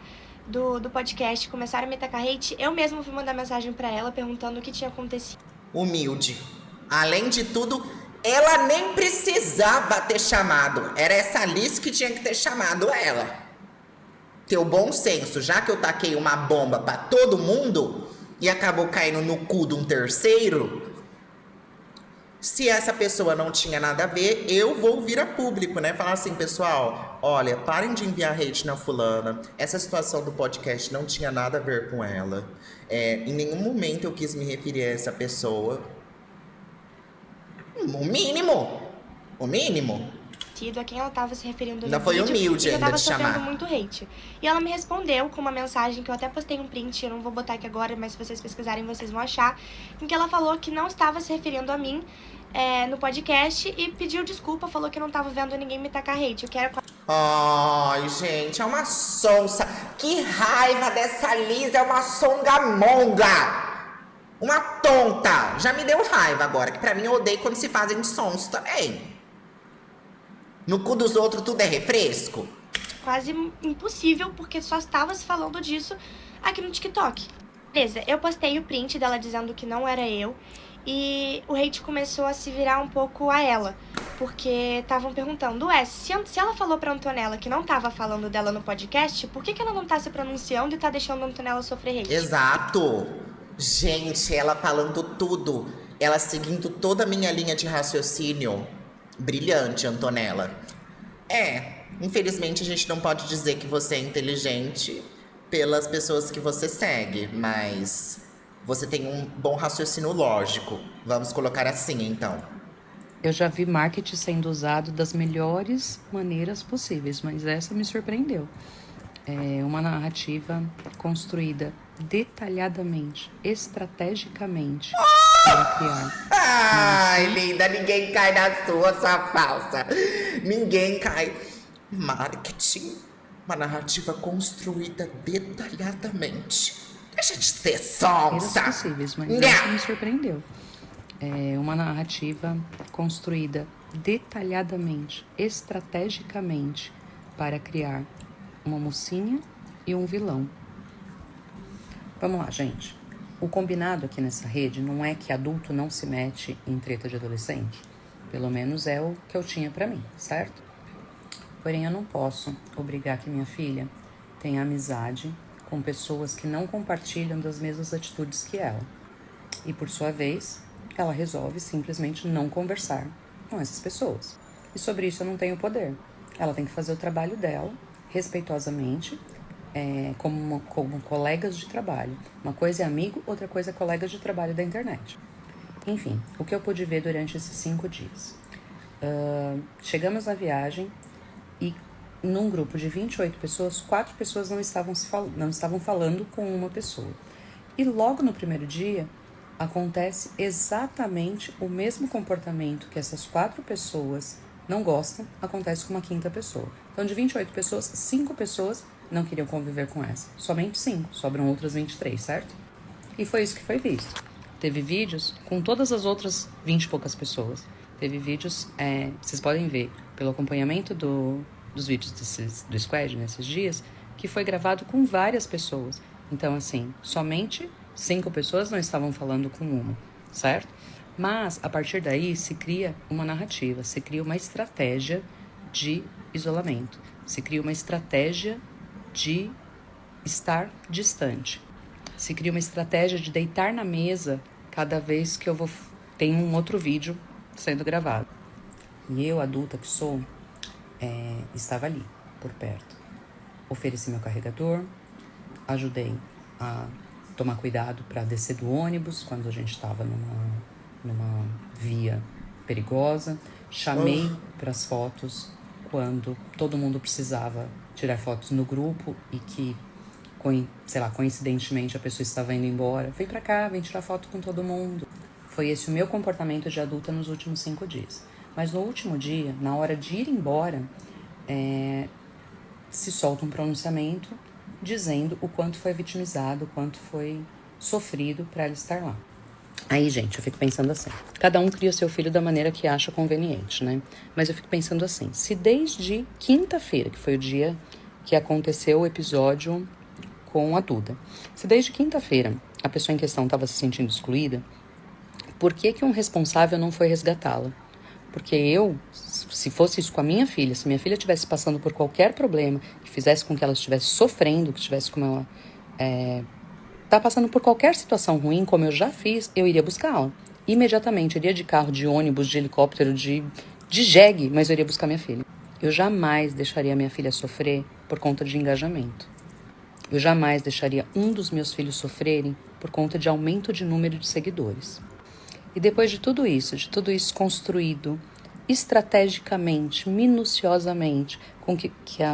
I: do podcast, começaram a me tacar hate, eu mesma fui mandar mensagem pra ela perguntando o que tinha acontecido.
A: Humilde. Além de tudo, ela nem precisava ter chamado. Era essa Liz que tinha que ter chamado ela. Teu bom senso, já que eu taquei uma bomba pra todo mundo e acabou caindo no cu de um terceiro, se essa pessoa não tinha nada a ver, eu vou vir a público, né? Falar assim, pessoal, olha, parem de enviar hate na fulana. Essa situação do podcast não tinha nada a ver com ela. Em nenhum momento eu quis me referir a essa pessoa. O mínimo.
I: A quem ela tava se referindo
A: Ainda
I: no
A: foi
I: vídeo,
A: humilde
I: e
A: ainda
I: tava
A: de
I: sofrendo
A: chamar.
I: muito hate. E ela me respondeu com uma mensagem que eu até postei um print, eu não vou botar aqui agora, mas se vocês pesquisarem vocês vão achar, em que ela falou que não estava se referindo a mim no podcast e pediu desculpa, falou que não tava vendo ninguém me tacar hate. Eu quero...
A: Ai, gente, é uma sonsa. Que raiva dessa Liz, é uma songamonga. Uma tonta. Já me deu raiva agora, que pra mim eu odeio quando se fazem sons também. No cu dos outros tudo é refresco?
I: Quase impossível, porque só estava se falando disso aqui no TikTok. Beleza, eu postei o print dela dizendo que não era eu. E o hate começou a se virar um pouco a ela. Porque estavam perguntando, se ela falou pra Antonella que não tava falando dela no podcast, por que ela não tá se pronunciando e tá deixando a Antonella sofrer hate?
A: Exato. Gente, ela falando tudo. Ela seguindo toda a minha linha de raciocínio. Brilhante, Antonella. Infelizmente a gente não pode dizer que você é inteligente pelas pessoas que você segue, mas você tem um bom raciocínio lógico. Vamos colocar assim, então.
F: Eu já vi marketing sendo usado das melhores maneiras possíveis, mas essa me surpreendeu. É uma narrativa construída detalhadamente, estrategicamente, para criar.
A: Ai, linda, ninguém cai na sua falsa. Ninguém cai. Marketing, uma narrativa construída detalhadamente. Deixa de ser sonsa.
F: Possíveis, mas essa me surpreendeu. É uma narrativa construída detalhadamente, estrategicamente, para criar uma mocinha e um vilão. Vamos lá, gente. O combinado aqui nessa rede não é que adulto não se mete em treta de adolescente. Pelo menos é o que eu tinha pra mim, certo? Porém, eu não posso obrigar que minha filha tenha amizade com pessoas que não compartilham das mesmas atitudes que ela. E, por sua vez, ela resolve simplesmente não conversar com essas pessoas. E sobre isso eu não tenho poder. Ela tem que fazer o trabalho dela, respeitosamente, como colegas de trabalho. Uma coisa é amigo, outra coisa é colegas de trabalho da internet. Enfim, o que eu pude ver durante esses 5 dias. Chegamos na viagem e num grupo de 28 pessoas, 4 pessoas não estavam falando com uma pessoa. E logo no primeiro dia, acontece exatamente o mesmo comportamento que essas 4 pessoas não gostam, acontece com uma 5ª pessoa. Então, de 28 pessoas, 5 pessoas não queriam conviver com essa. Somente 5, sobram outras 23, certo? E foi isso que foi visto. Teve vídeos com todas as outras 20 e poucas pessoas. Teve vídeos, vocês podem ver, pelo acompanhamento dos vídeos do Squad nesses dias, que foi gravado com várias pessoas. Então, assim, somente 5 pessoas não estavam falando com uma, certo? Mas, a partir daí, se cria uma narrativa, se cria uma estratégia de isolamento, se cria uma estratégia de estar distante, se cria uma estratégia de deitar na mesa cada vez que tem um outro vídeo sendo gravado. E eu, adulta que sou, estava ali, por perto. Ofereci meu carregador, ajudei a tomar cuidado para descer do ônibus quando a gente estava numa via perigosa. Chamei para as fotos quando todo mundo precisava tirar fotos no grupo e que, sei lá, coincidentemente a pessoa estava indo embora. Vem pra cá, vem tirar foto com todo mundo. Foi esse o meu comportamento de adulta nos últimos 5 dias. Mas no último dia, na hora de ir embora, se solta um pronunciamento dizendo o quanto foi vitimizado, o quanto foi sofrido para ela estar lá. Aí, gente, eu fico pensando assim, cada um cria seu filho da maneira que acha conveniente, né? Mas eu fico pensando assim, se desde quinta-feira, que foi o dia que aconteceu o episódio com a Duda, se desde quinta-feira a pessoa em questão estava se sentindo excluída, por que um responsável não foi resgatá-la? Porque se fosse isso com a minha filha, se minha filha estivesse passando por qualquer problema que fizesse com que ela estivesse sofrendo, que tivesse como ela tá passando por qualquer situação ruim, como eu já fiz, eu iria buscá-la. Imediatamente, eu iria de carro, de ônibus, de helicóptero, de jegue, mas eu iria buscar minha filha. Eu jamais deixaria minha filha sofrer por conta de engajamento. Eu jamais deixaria um dos meus filhos sofrerem por conta de aumento de número de seguidores. E depois de tudo isso construído estrategicamente, minuciosamente,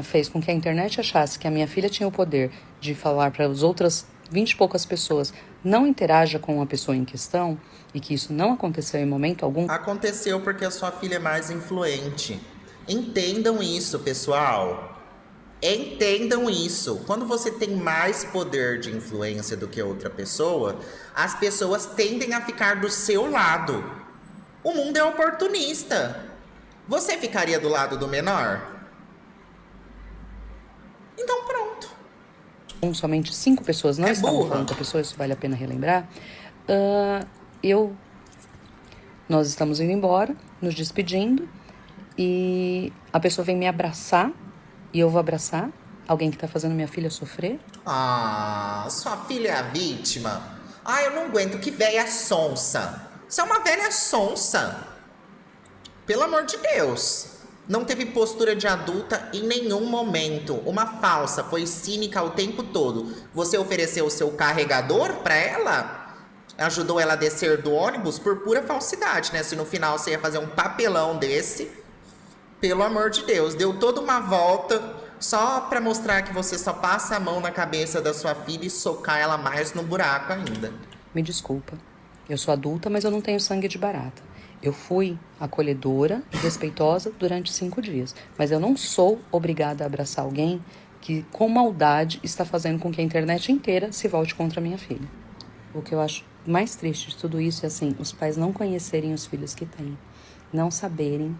F: fez com que a internet achasse que a minha filha tinha o poder de falar para as outras 20 e poucas pessoas não interaja com a pessoa em questão e que isso não aconteceu em momento algum.
A: Aconteceu porque a sua filha é mais influente. Entendam isso, pessoal. Entendam isso. Quando você tem mais poder de influência do que outra pessoa, as pessoas tendem a ficar do seu lado. O mundo é oportunista. Você ficaria do lado do menor? Então pronto.
F: Somente 5 pessoas não estavam falando com a pessoa, isso vale a pena relembrar. Nós estamos indo embora, nos despedindo, e a pessoa vem me abraçar, e eu vou abraçar alguém que tá fazendo minha filha sofrer.
A: Ah, sua filha é a vítima? Ah, eu não aguento, que velha sonsa. Você é uma velha sonsa. Pelo amor de Deus. Não teve postura de adulta em nenhum momento. Uma falsa, foi cínica o tempo todo. Você ofereceu o seu carregador pra ela? Ajudou ela a descer do ônibus por pura falsidade, né? Se no final você ia fazer um papelão desse, pelo amor de Deus, deu toda uma volta só pra mostrar que você só passa a mão na cabeça da sua filha e socar ela mais no buraco ainda.
F: Me desculpa, eu sou adulta, mas eu não tenho sangue de barata. Eu fui acolhedora e respeitosa durante 5 dias, mas eu não sou obrigada a abraçar alguém que, com maldade, está fazendo com que a internet inteira se volte contra a minha filha. O que eu acho mais triste de tudo isso é, assim, os pais não conhecerem os filhos que têm, não saberem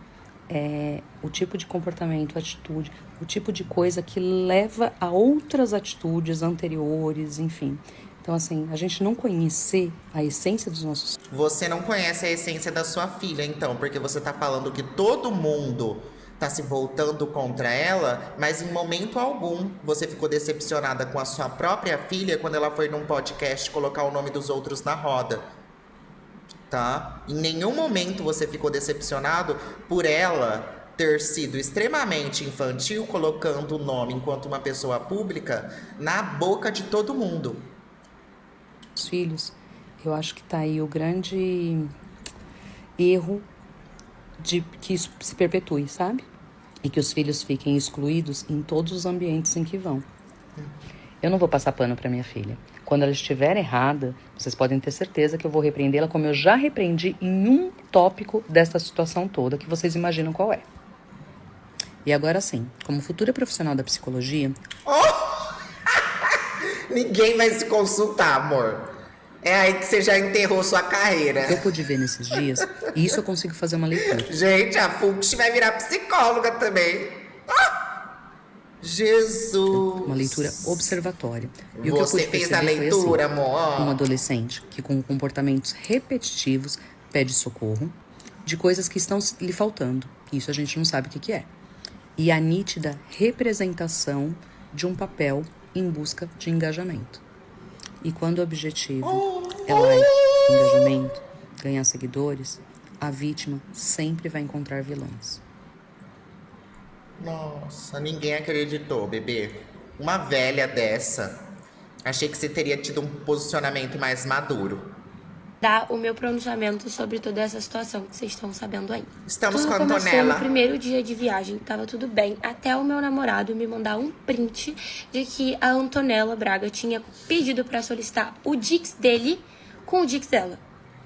F: o tipo de comportamento, atitude, o tipo de coisa que leva a outras atitudes anteriores, enfim. Então, assim, a gente não conhecer a essência dos nossos...
A: Você não conhece a essência da sua filha, então, porque você tá falando que todo mundo tá se voltando contra ela, mas em momento algum você ficou decepcionada com a sua própria filha quando ela foi num podcast colocar o nome dos outros na roda. Tá? Em nenhum momento você ficou decepcionado por ela ter sido extremamente infantil, colocando o nome enquanto uma pessoa pública na boca de todo mundo.
F: Os filhos, eu acho que tá aí o grande erro de que isso se perpetue, sabe? E que os filhos fiquem excluídos em todos os ambientes em que vão. Eu não vou passar pano pra minha filha. Quando ela estiver errada, vocês podem ter certeza que eu vou repreendê-la como eu já repreendi em um tópico dessa situação toda, que vocês imaginam qual é. E agora sim, como futura profissional da psicologia...
A: Ninguém vai se consultar, amor. É aí que você já enterrou sua carreira.
F: Eu pude ver nesses dias, e isso eu consigo fazer uma leitura.
A: Gente, a Fux vai virar psicóloga também. Jesus!
F: Uma leitura observatória. E o que eu
A: Você
F: pude
A: fez a
F: perceber
A: leitura,
F: foi assim,
A: amor?
F: um adolescente que com comportamentos repetitivos pede socorro de coisas que estão lhe faltando. Isso a gente não sabe o que é. E a nítida representação de um papel em busca de engajamento. E quando o objetivo é like, engajamento, ganhar seguidores, a vítima sempre vai encontrar vilões.
A: Nossa, ninguém acreditou, bebê. Uma velha dessa Achei que você teria tido um posicionamento mais maduro.
J: Dar o meu pronunciamento sobre toda essa situação que vocês estão sabendo aí.
A: Estamos
J: Tudo
A: com a
J: começou
A: Antonella.
J: no primeiro dia de viagem, tava tudo bem, até o meu namorado me mandar um print de que a Antonella Braga tinha pedido pra solicitar o Dix dele com o Dix dela.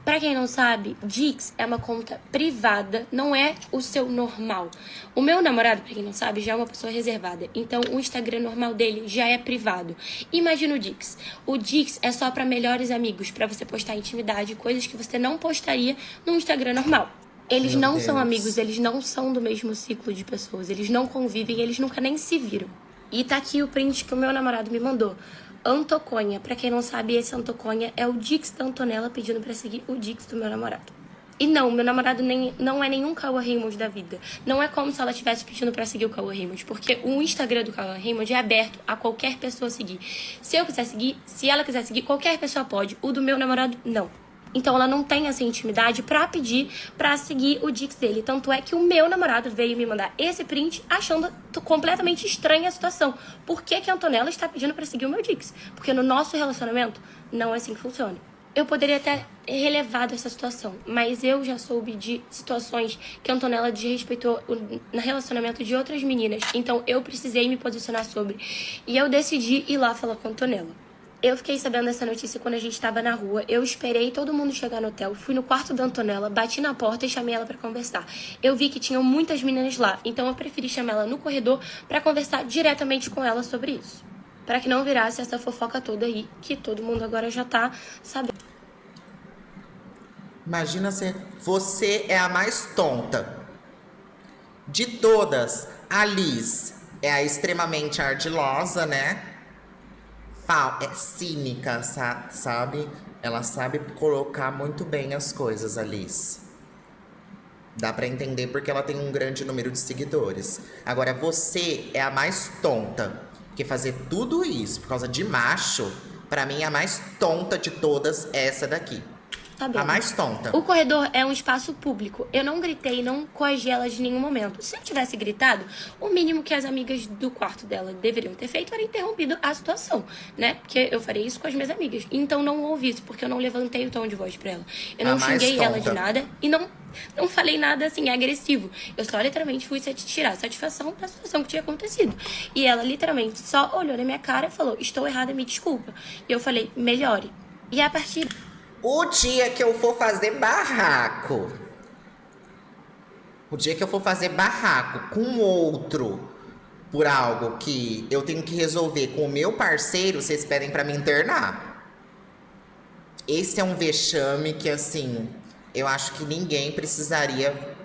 J: Pra quem não sabe, Dix é uma conta privada, não é o seu normal. O meu namorado, pra quem não sabe, já é uma pessoa reservada. Então, o Instagram normal dele já é privado. Imagina o Dix. O Dix é só pra melhores amigos, pra você postar intimidade, coisas que você não postaria no Instagram normal. Eles
A: Meu
J: não são
A: Deus.
J: amigos, eles não são do mesmo ciclo de pessoas. Eles não convivem, eles nunca nem se viram. E tá aqui o print que o meu namorado me mandou. Antoconha. Pra quem não sabe, esse Antoconha é o Dix da Antonella pedindo pra seguir o Dix do meu namorado. E não, meu namorado não é nenhum Cauã Raymond da vida. Não é como se ela estivesse pedindo pra seguir o Cauã Raymond, porque o Instagram do Cauã Raymond é aberto a qualquer pessoa seguir. Se eu quiser seguir, se ela quiser seguir, qualquer pessoa pode. O do meu namorado, não. Então ela não tem essa intimidade pra pedir pra seguir o Dix dele. Tanto é que o meu namorado veio me mandar esse print achando completamente estranha a situação. Por que que a Antonella está pedindo pra seguir o meu Dix? Porque no nosso relacionamento não é assim que funciona. Eu poderia até relevado essa situação, mas eu já soube de situações que a Antonella desrespeitou no relacionamento de outras meninas. Então eu precisei me posicionar sobre. E eu decidi ir lá falar com a Antonella. Eu fiquei sabendo dessa notícia quando a gente tava na rua. Eu esperei todo mundo chegar no hotel, fui no quarto da Antonella, bati na porta e chamei ela pra conversar. Eu vi que tinham muitas meninas lá, então eu preferi chamar ela no corredor pra conversar diretamente com ela sobre isso. Pra que não virasse essa fofoca toda aí, que todo mundo agora já tá sabendo.
A: Imagina se você é a mais tonta. De todas, a Liz é a extremamente ardilosa, né? É cínica, sabe? Ela sabe colocar muito bem as coisas, a Liz. Dá pra entender porque ela tem um grande número de seguidores. Agora, você é a mais tonta. Porque fazer tudo isso por causa de macho, pra mim, a mais tonta de todas é essa daqui. A mais tonta.
J: O corredor é um espaço público. Eu não gritei, não coagi ela de nenhum momento. Se eu tivesse gritado, o mínimo que as amigas do quarto dela deveriam ter feito era interrompido a situação, né? Porque eu faria isso com as minhas amigas. Então não ouvi isso, porque eu não levantei o tom de voz pra ela. Eu não xinguei ela de nada e não falei nada assim agressivo. Eu só literalmente fui tirar satisfação da situação que tinha acontecido. E ela literalmente só olhou na minha cara e falou: estou errada, me desculpa. E eu falei: melhore. E a partir...
A: O dia que eu for fazer barraco, com outro por algo que eu tenho que resolver com o meu parceiro, vocês pedem pra me internar. Esse é um vexame que, assim, eu acho que ninguém precisaria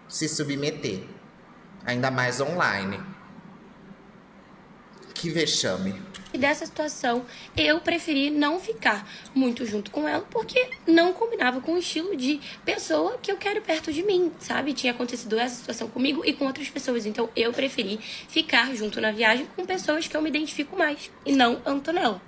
A: se submeter. Ainda mais online. Que vexame.
J: E dessa situação, eu preferi não ficar muito junto com ela, porque não combinava com o estilo de pessoa que eu quero perto de mim, sabe? Tinha acontecido essa situação comigo e com outras pessoas, então eu preferi ficar junto na viagem com pessoas que eu me identifico mais, e não a Antonella.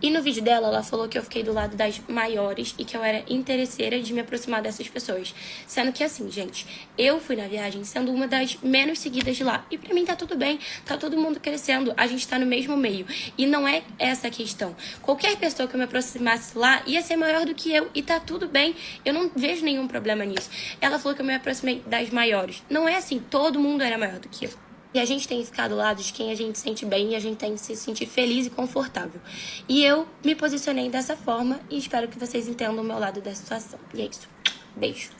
J: E no vídeo dela, ela falou que eu fiquei do lado das maiores e que eu era interesseira de me aproximar dessas pessoas. Sendo que assim, gente, eu fui na viagem sendo uma das menos seguidas de lá. E pra mim tá tudo bem, tá todo mundo crescendo, a gente tá no mesmo meio. E não é essa a questão. Qualquer pessoa que eu me aproximasse lá ia ser maior do que eu e tá tudo bem. Eu não vejo nenhum problema nisso. Ela falou que eu me aproximei das maiores. Não é assim, todo mundo era maior do que eu. E a gente tem que ficar do lado de quem a gente sente bem e a gente tem que se sentir feliz e confortável. E eu me posicionei dessa forma e espero que vocês entendam o meu lado da situação. E é isso. Beijo.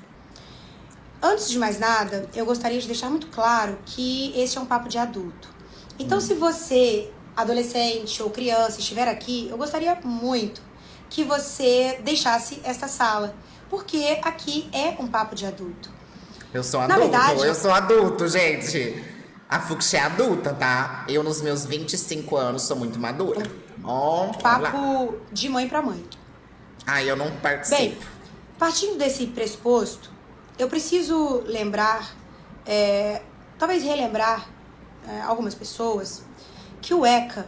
K: Antes de mais nada, eu gostaria de deixar muito claro que este é um papo de adulto. Então, se você, adolescente ou criança, estiver aqui, eu gostaria muito que você deixasse esta sala. Porque aqui é um papo de adulto.
A: Eu sou adulto, gente. A Fux é adulta, tá? Eu, nos meus 25 anos, sou muito madura.
K: Papo de mãe pra mãe.
A: Eu não participo.
K: Bem, partindo desse pressuposto, eu preciso lembrar, talvez relembrar algumas pessoas, que o ECA,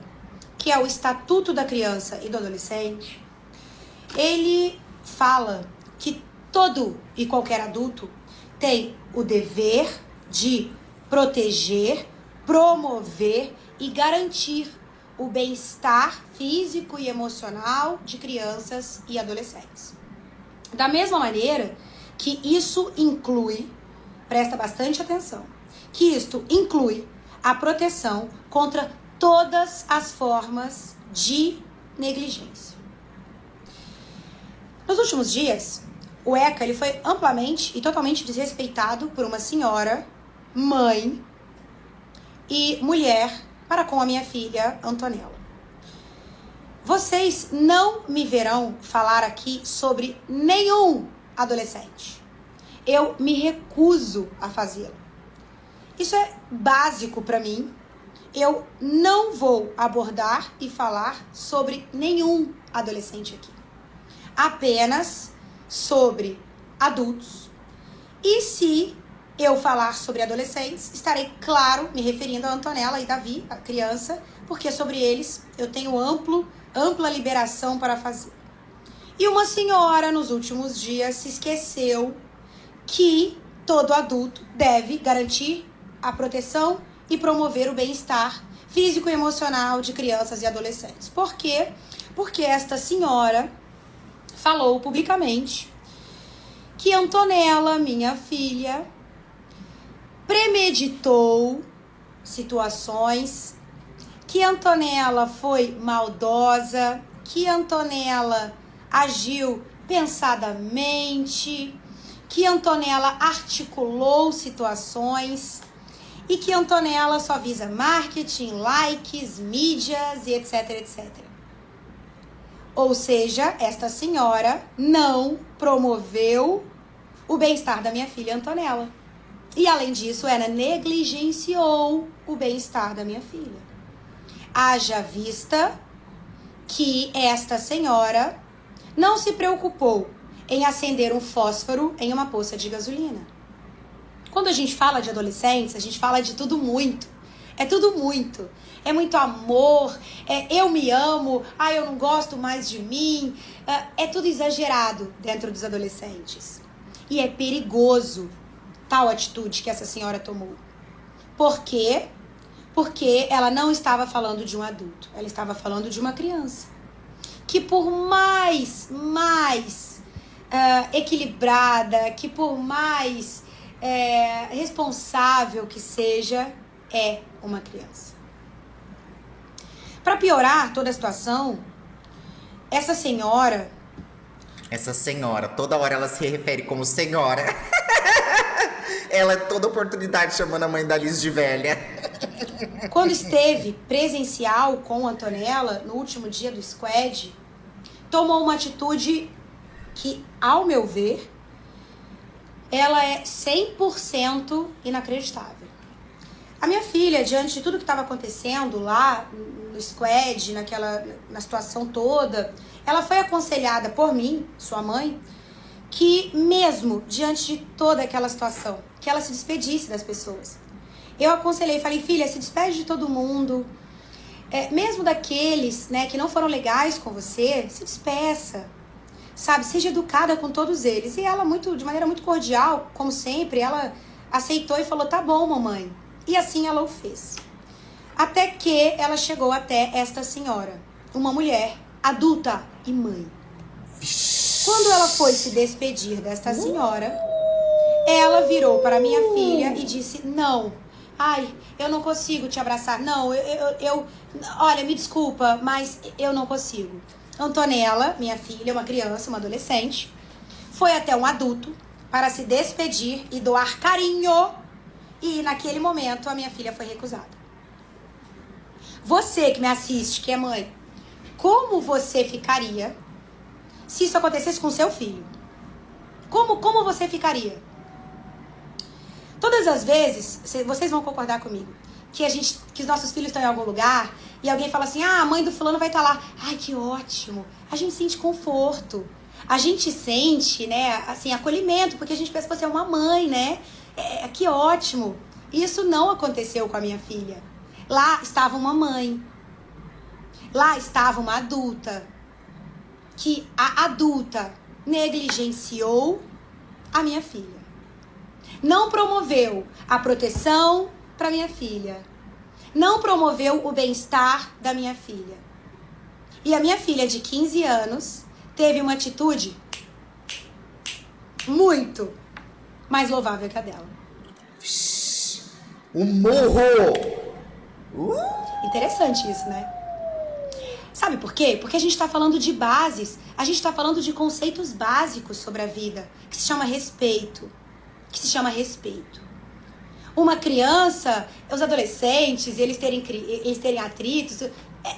K: que é o Estatuto da Criança e do Adolescente, ele fala que todo e qualquer adulto tem o dever de proteger, promover e garantir o bem-estar físico e emocional de crianças e adolescentes. Da mesma maneira que isso inclui, presta bastante atenção, que isto inclui a proteção contra todas as formas de negligência. Nos últimos dias, o ECA ele foi amplamente e totalmente desrespeitado por uma senhora, mãe e mulher para com a minha filha Antonella. Vocês não me verão falar aqui sobre nenhum adolescente. Eu me recuso a fazê-lo. Isso é básico para mim. Eu não vou abordar e falar sobre nenhum adolescente aqui. Apenas sobre adultos. E se eu falar sobre adolescentes, estarei, claro, me referindo a Antonella e Davi, a criança, porque sobre eles eu tenho ampla liberação para fazer. E uma senhora, nos últimos dias, se esqueceu que todo adulto deve garantir a proteção e promover o bem-estar físico e emocional de crianças e adolescentes. Por quê? Porque esta senhora falou publicamente que Antonella, minha filha, premeditou situações, que Antonella foi maldosa, que Antonella agiu pensadamente, que Antonella articulou situações e que Antonella só visa marketing, likes, mídias e etc, etc. Ou seja, esta senhora não promoveu o bem-estar da minha filha Antonella. E além disso, ela negligenciou o bem-estar da minha filha. Haja vista que esta senhora não se preocupou em acender um fósforo em uma poça de gasolina. Quando a gente fala de adolescentes, a gente fala de tudo muito. É tudo muito. É muito amor, eu me amo, eu não gosto mais de mim. É tudo exagerado dentro dos adolescentes. E é perigoso tal atitude que essa senhora tomou. Por quê? Porque ela não estava falando de um adulto. Ela estava falando de uma criança. Que por mais equilibrada, que por mais responsável que seja, é uma criança. Para piorar toda a situação, essa senhora,
A: toda hora ela se refere como senhora. Ela toda oportunidade chamando a mãe da Liz de velha.
K: Quando esteve presencial com a Antonella no último dia do squad, tomou uma atitude que, ao meu ver, ela é 100% inacreditável. A minha filha, diante de tudo que estava acontecendo lá no squad, na situação toda, ela foi aconselhada por mim, sua mãe, que mesmo diante de toda aquela situação, que ela se despedisse das pessoas. Eu aconselhei, falei, filha, se despede de todo mundo, mesmo daqueles, né, que não foram legais com você, se despeça, sabe, seja educada com todos eles. E ela, de maneira muito cordial, como sempre, ela aceitou e falou, tá bom, mamãe. E assim ela o fez. Até que ela chegou até esta senhora, uma mulher adulta e mãe. Quando ela foi se despedir desta senhora, ela virou para minha filha e disse, não, eu não consigo te abraçar, não, olha, me desculpa, mas eu não consigo. Antonella, minha filha, uma criança, uma adolescente, foi até um adulto para se despedir e doar carinho, e naquele momento a minha filha foi recusada. Você que me assiste, que é mãe, como você ficaria se isso acontecesse com seu filho? Como você ficaria? Todas as vezes, vocês vão concordar comigo, que os nossos filhos estão em algum lugar e alguém fala assim, a mãe do fulano vai estar lá. Ai, que ótimo. A gente sente conforto. A gente sente, né, assim, acolhimento, porque a gente pensa que você é uma mãe, né? Que ótimo. Isso não aconteceu com a minha filha. Lá estava uma mãe. Lá estava uma adulta. Que a adulta negligenciou a minha filha. Não promoveu a proteção para minha filha. não promoveu o bem-estar da minha filha. E a minha filha de 15 anos teve uma atitude muito mais louvável que a dela.
A: O morro!
K: Interessante isso, né? Sabe por quê? Porque a gente tá falando de bases, a gente tá falando de conceitos básicos sobre a vida, que se chama respeito. Uma criança, os adolescentes, eles terem atritos,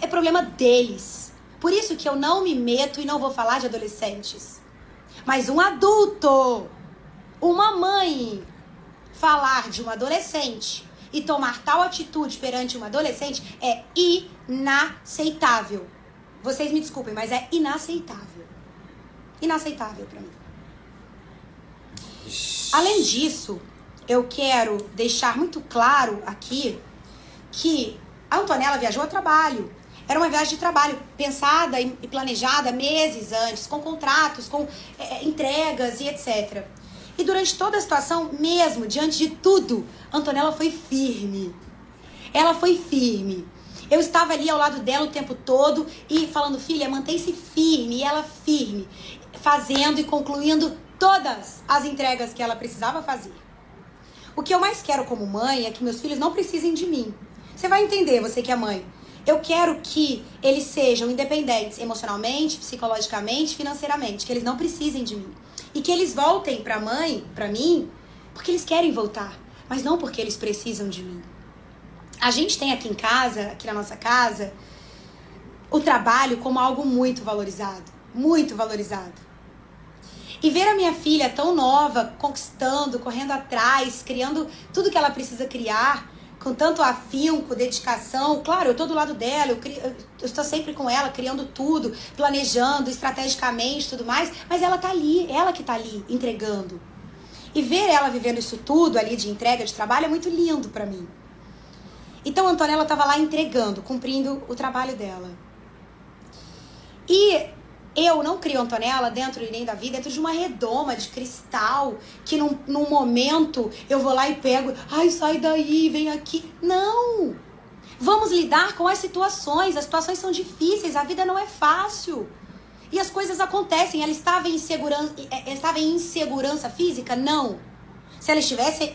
K: é problema deles. Por isso que eu não me meto e não vou falar de adolescentes. Mas um adulto, uma mãe, falar de um adolescente e tomar tal atitude perante um adolescente é inaceitável. Vocês me desculpem, mas é inaceitável. Inaceitável pra mim. Além disso, eu quero deixar muito claro aqui que a Antonella viajou a trabalho. Era uma viagem de trabalho pensada e planejada meses antes, com contratos, com entregas e etc. E durante toda a situação, mesmo diante de tudo, a Antonella foi firme. Ela foi firme. Eu estava ali ao lado dela o tempo todo e falando, filha, mantém-se firme. E ela firme, fazendo e concluindo todas as entregas que ela precisava fazer. O que eu mais quero como mãe é que meus filhos não precisem de mim. Você vai entender, você que é mãe. Eu quero que eles sejam independentes emocionalmente, psicologicamente, financeiramente. Que eles não precisem de mim. E que eles voltem pra mim, porque eles querem voltar. Mas não porque eles precisam de mim. A gente tem aqui em casa, aqui na nossa casa, o trabalho como algo muito valorizado. Muito valorizado. E ver a minha filha tão nova, conquistando, correndo atrás, criando tudo que ela precisa criar, com tanto afinco, dedicação. Claro, eu tô do lado dela, eu estou sempre com ela, criando tudo, planejando estrategicamente, tudo mais. Mas ela tá ali, ela que tá ali, entregando. E ver ela vivendo isso tudo ali de entrega, de trabalho, é muito lindo pra mim. Então a Antonella tava lá entregando, cumprindo o trabalho dela. E eu não crio a Antonella dentro nem da vida, dentro de uma redoma de cristal, que num momento eu vou lá e pego, ai, sai daí, vem aqui. Não! Vamos lidar com as situações são difíceis, a vida não é fácil. E as coisas acontecem. Ela estava em insegurança física? Não. Se ela estivesse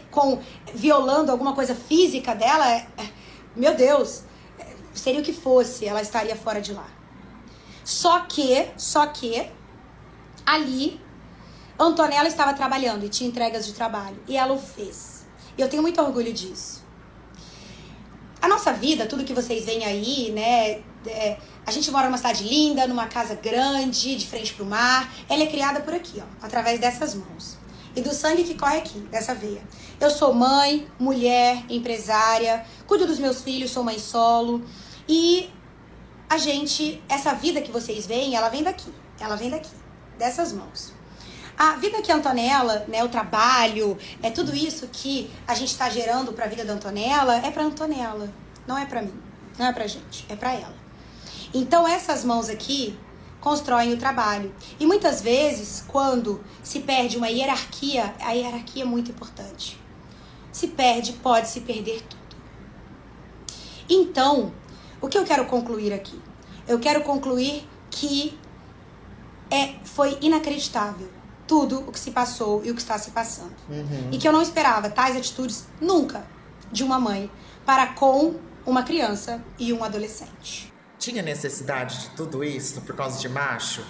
K: violando alguma coisa física dela, meu Deus, seria o que fosse, ela estaria fora de lá. Só que, ali, Antonella estava trabalhando e tinha entregas de trabalho. E ela o fez. E eu tenho muito orgulho disso. A nossa vida, tudo que vocês veem aí, né? A gente mora numa cidade linda, numa casa grande, de frente pro mar. Ela é criada por aqui, ó, através dessas mãos. E do sangue que corre aqui, dessa veia. Eu sou mãe, mulher, empresária, cuido dos meus filhos, sou mãe solo. E essa vida que vocês veem, ela vem daqui, dessas mãos. A vida que a Antonella, né, o trabalho, tudo isso que a gente tá gerando pra vida da Antonella, é pra Antonella, não é pra mim, não é pra gente, é pra ela. Então essas mãos aqui constroem o trabalho. E muitas vezes, quando se perde uma hierarquia, a hierarquia é muito importante. Se perde, pode se perder tudo. Então, o que eu quero concluir aqui? Eu quero concluir que foi inacreditável tudo o que se passou e o que está se passando. E que eu não esperava tais atitudes nunca de uma mãe para com uma criança e um adolescente.
A: Tinha necessidade de tudo isso por causa de macho?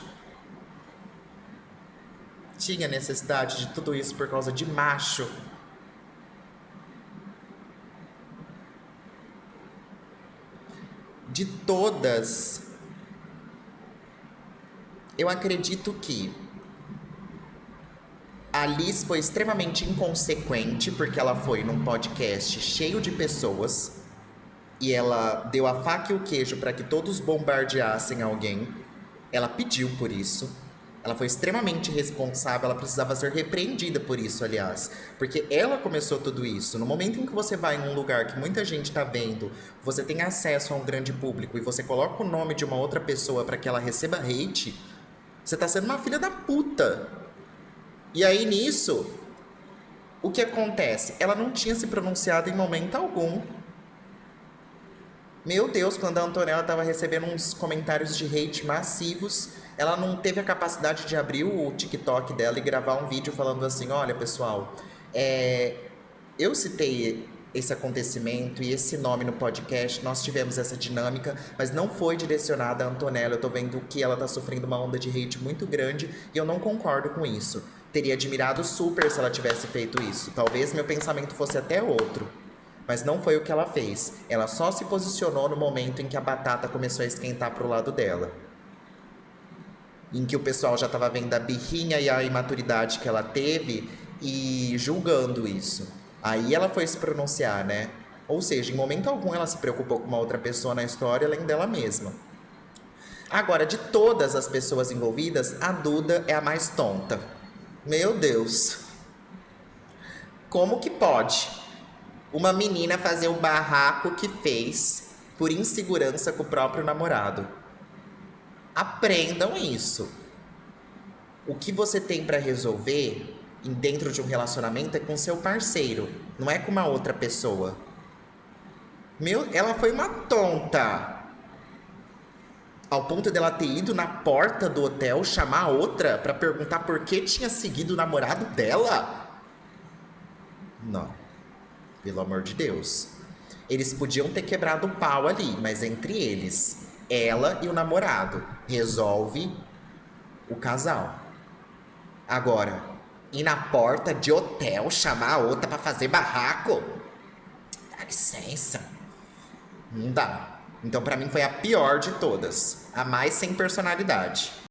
A: Tinha necessidade de tudo isso por causa de macho? De todas, eu acredito que a Liz foi extremamente inconsequente, porque ela foi num podcast cheio de pessoas e ela deu a faca e o queijo para que todos bombardeassem alguém. Ela pediu por isso. Ela foi extremamente irresponsável, ela precisava ser repreendida por isso, aliás. Porque ela começou tudo isso. No momento em que você vai em um lugar que muita gente tá vendo, você tem acesso a um grande público e você coloca o nome de uma outra pessoa para que ela receba hate, você tá sendo uma filha da puta. E aí, nisso, o que acontece? Ela não tinha se pronunciado em momento algum. Meu Deus, quando a Antonella tava recebendo uns comentários de hate massivos, ela não teve a capacidade de abrir o TikTok dela e gravar um vídeo falando assim, olha, pessoal, eu citei esse acontecimento e esse nome no podcast, nós tivemos essa dinâmica, mas não foi direcionada à Antonella. Eu tô vendo que ela tá sofrendo uma onda de hate muito grande e eu não concordo com isso. Teria admirado super se ela tivesse feito isso. Talvez meu pensamento fosse até outro. Mas não foi o que ela fez. Ela só se posicionou no momento em que a batata começou a esquentar pro lado dela. Em que o pessoal já tava vendo a birrinha e a imaturidade que ela teve e julgando isso. Aí ela foi se pronunciar, né? Ou seja, em momento algum ela se preocupou com uma outra pessoa na história além dela mesma. Agora, de todas as pessoas envolvidas, a Duda é a mais tonta. Meu Deus. Como que pode uma menina fazer o barraco que fez por insegurança com o próprio namorado? Aprendam isso. O que você tem pra resolver dentro de um relacionamento é com seu parceiro, não é com uma outra pessoa. Ela foi uma tonta. Ao ponto dela ter ido na porta do hotel chamar a outra pra perguntar por que tinha seguido o namorado dela. Não. Pelo amor de Deus. Eles podiam ter quebrado o pau ali, mas entre eles, ela e o namorado, resolve o casal. Agora, ir na porta de hotel chamar a outra pra fazer barraco? Dá licença. Não dá. Então pra mim foi a pior de todas. A mais sem personalidade.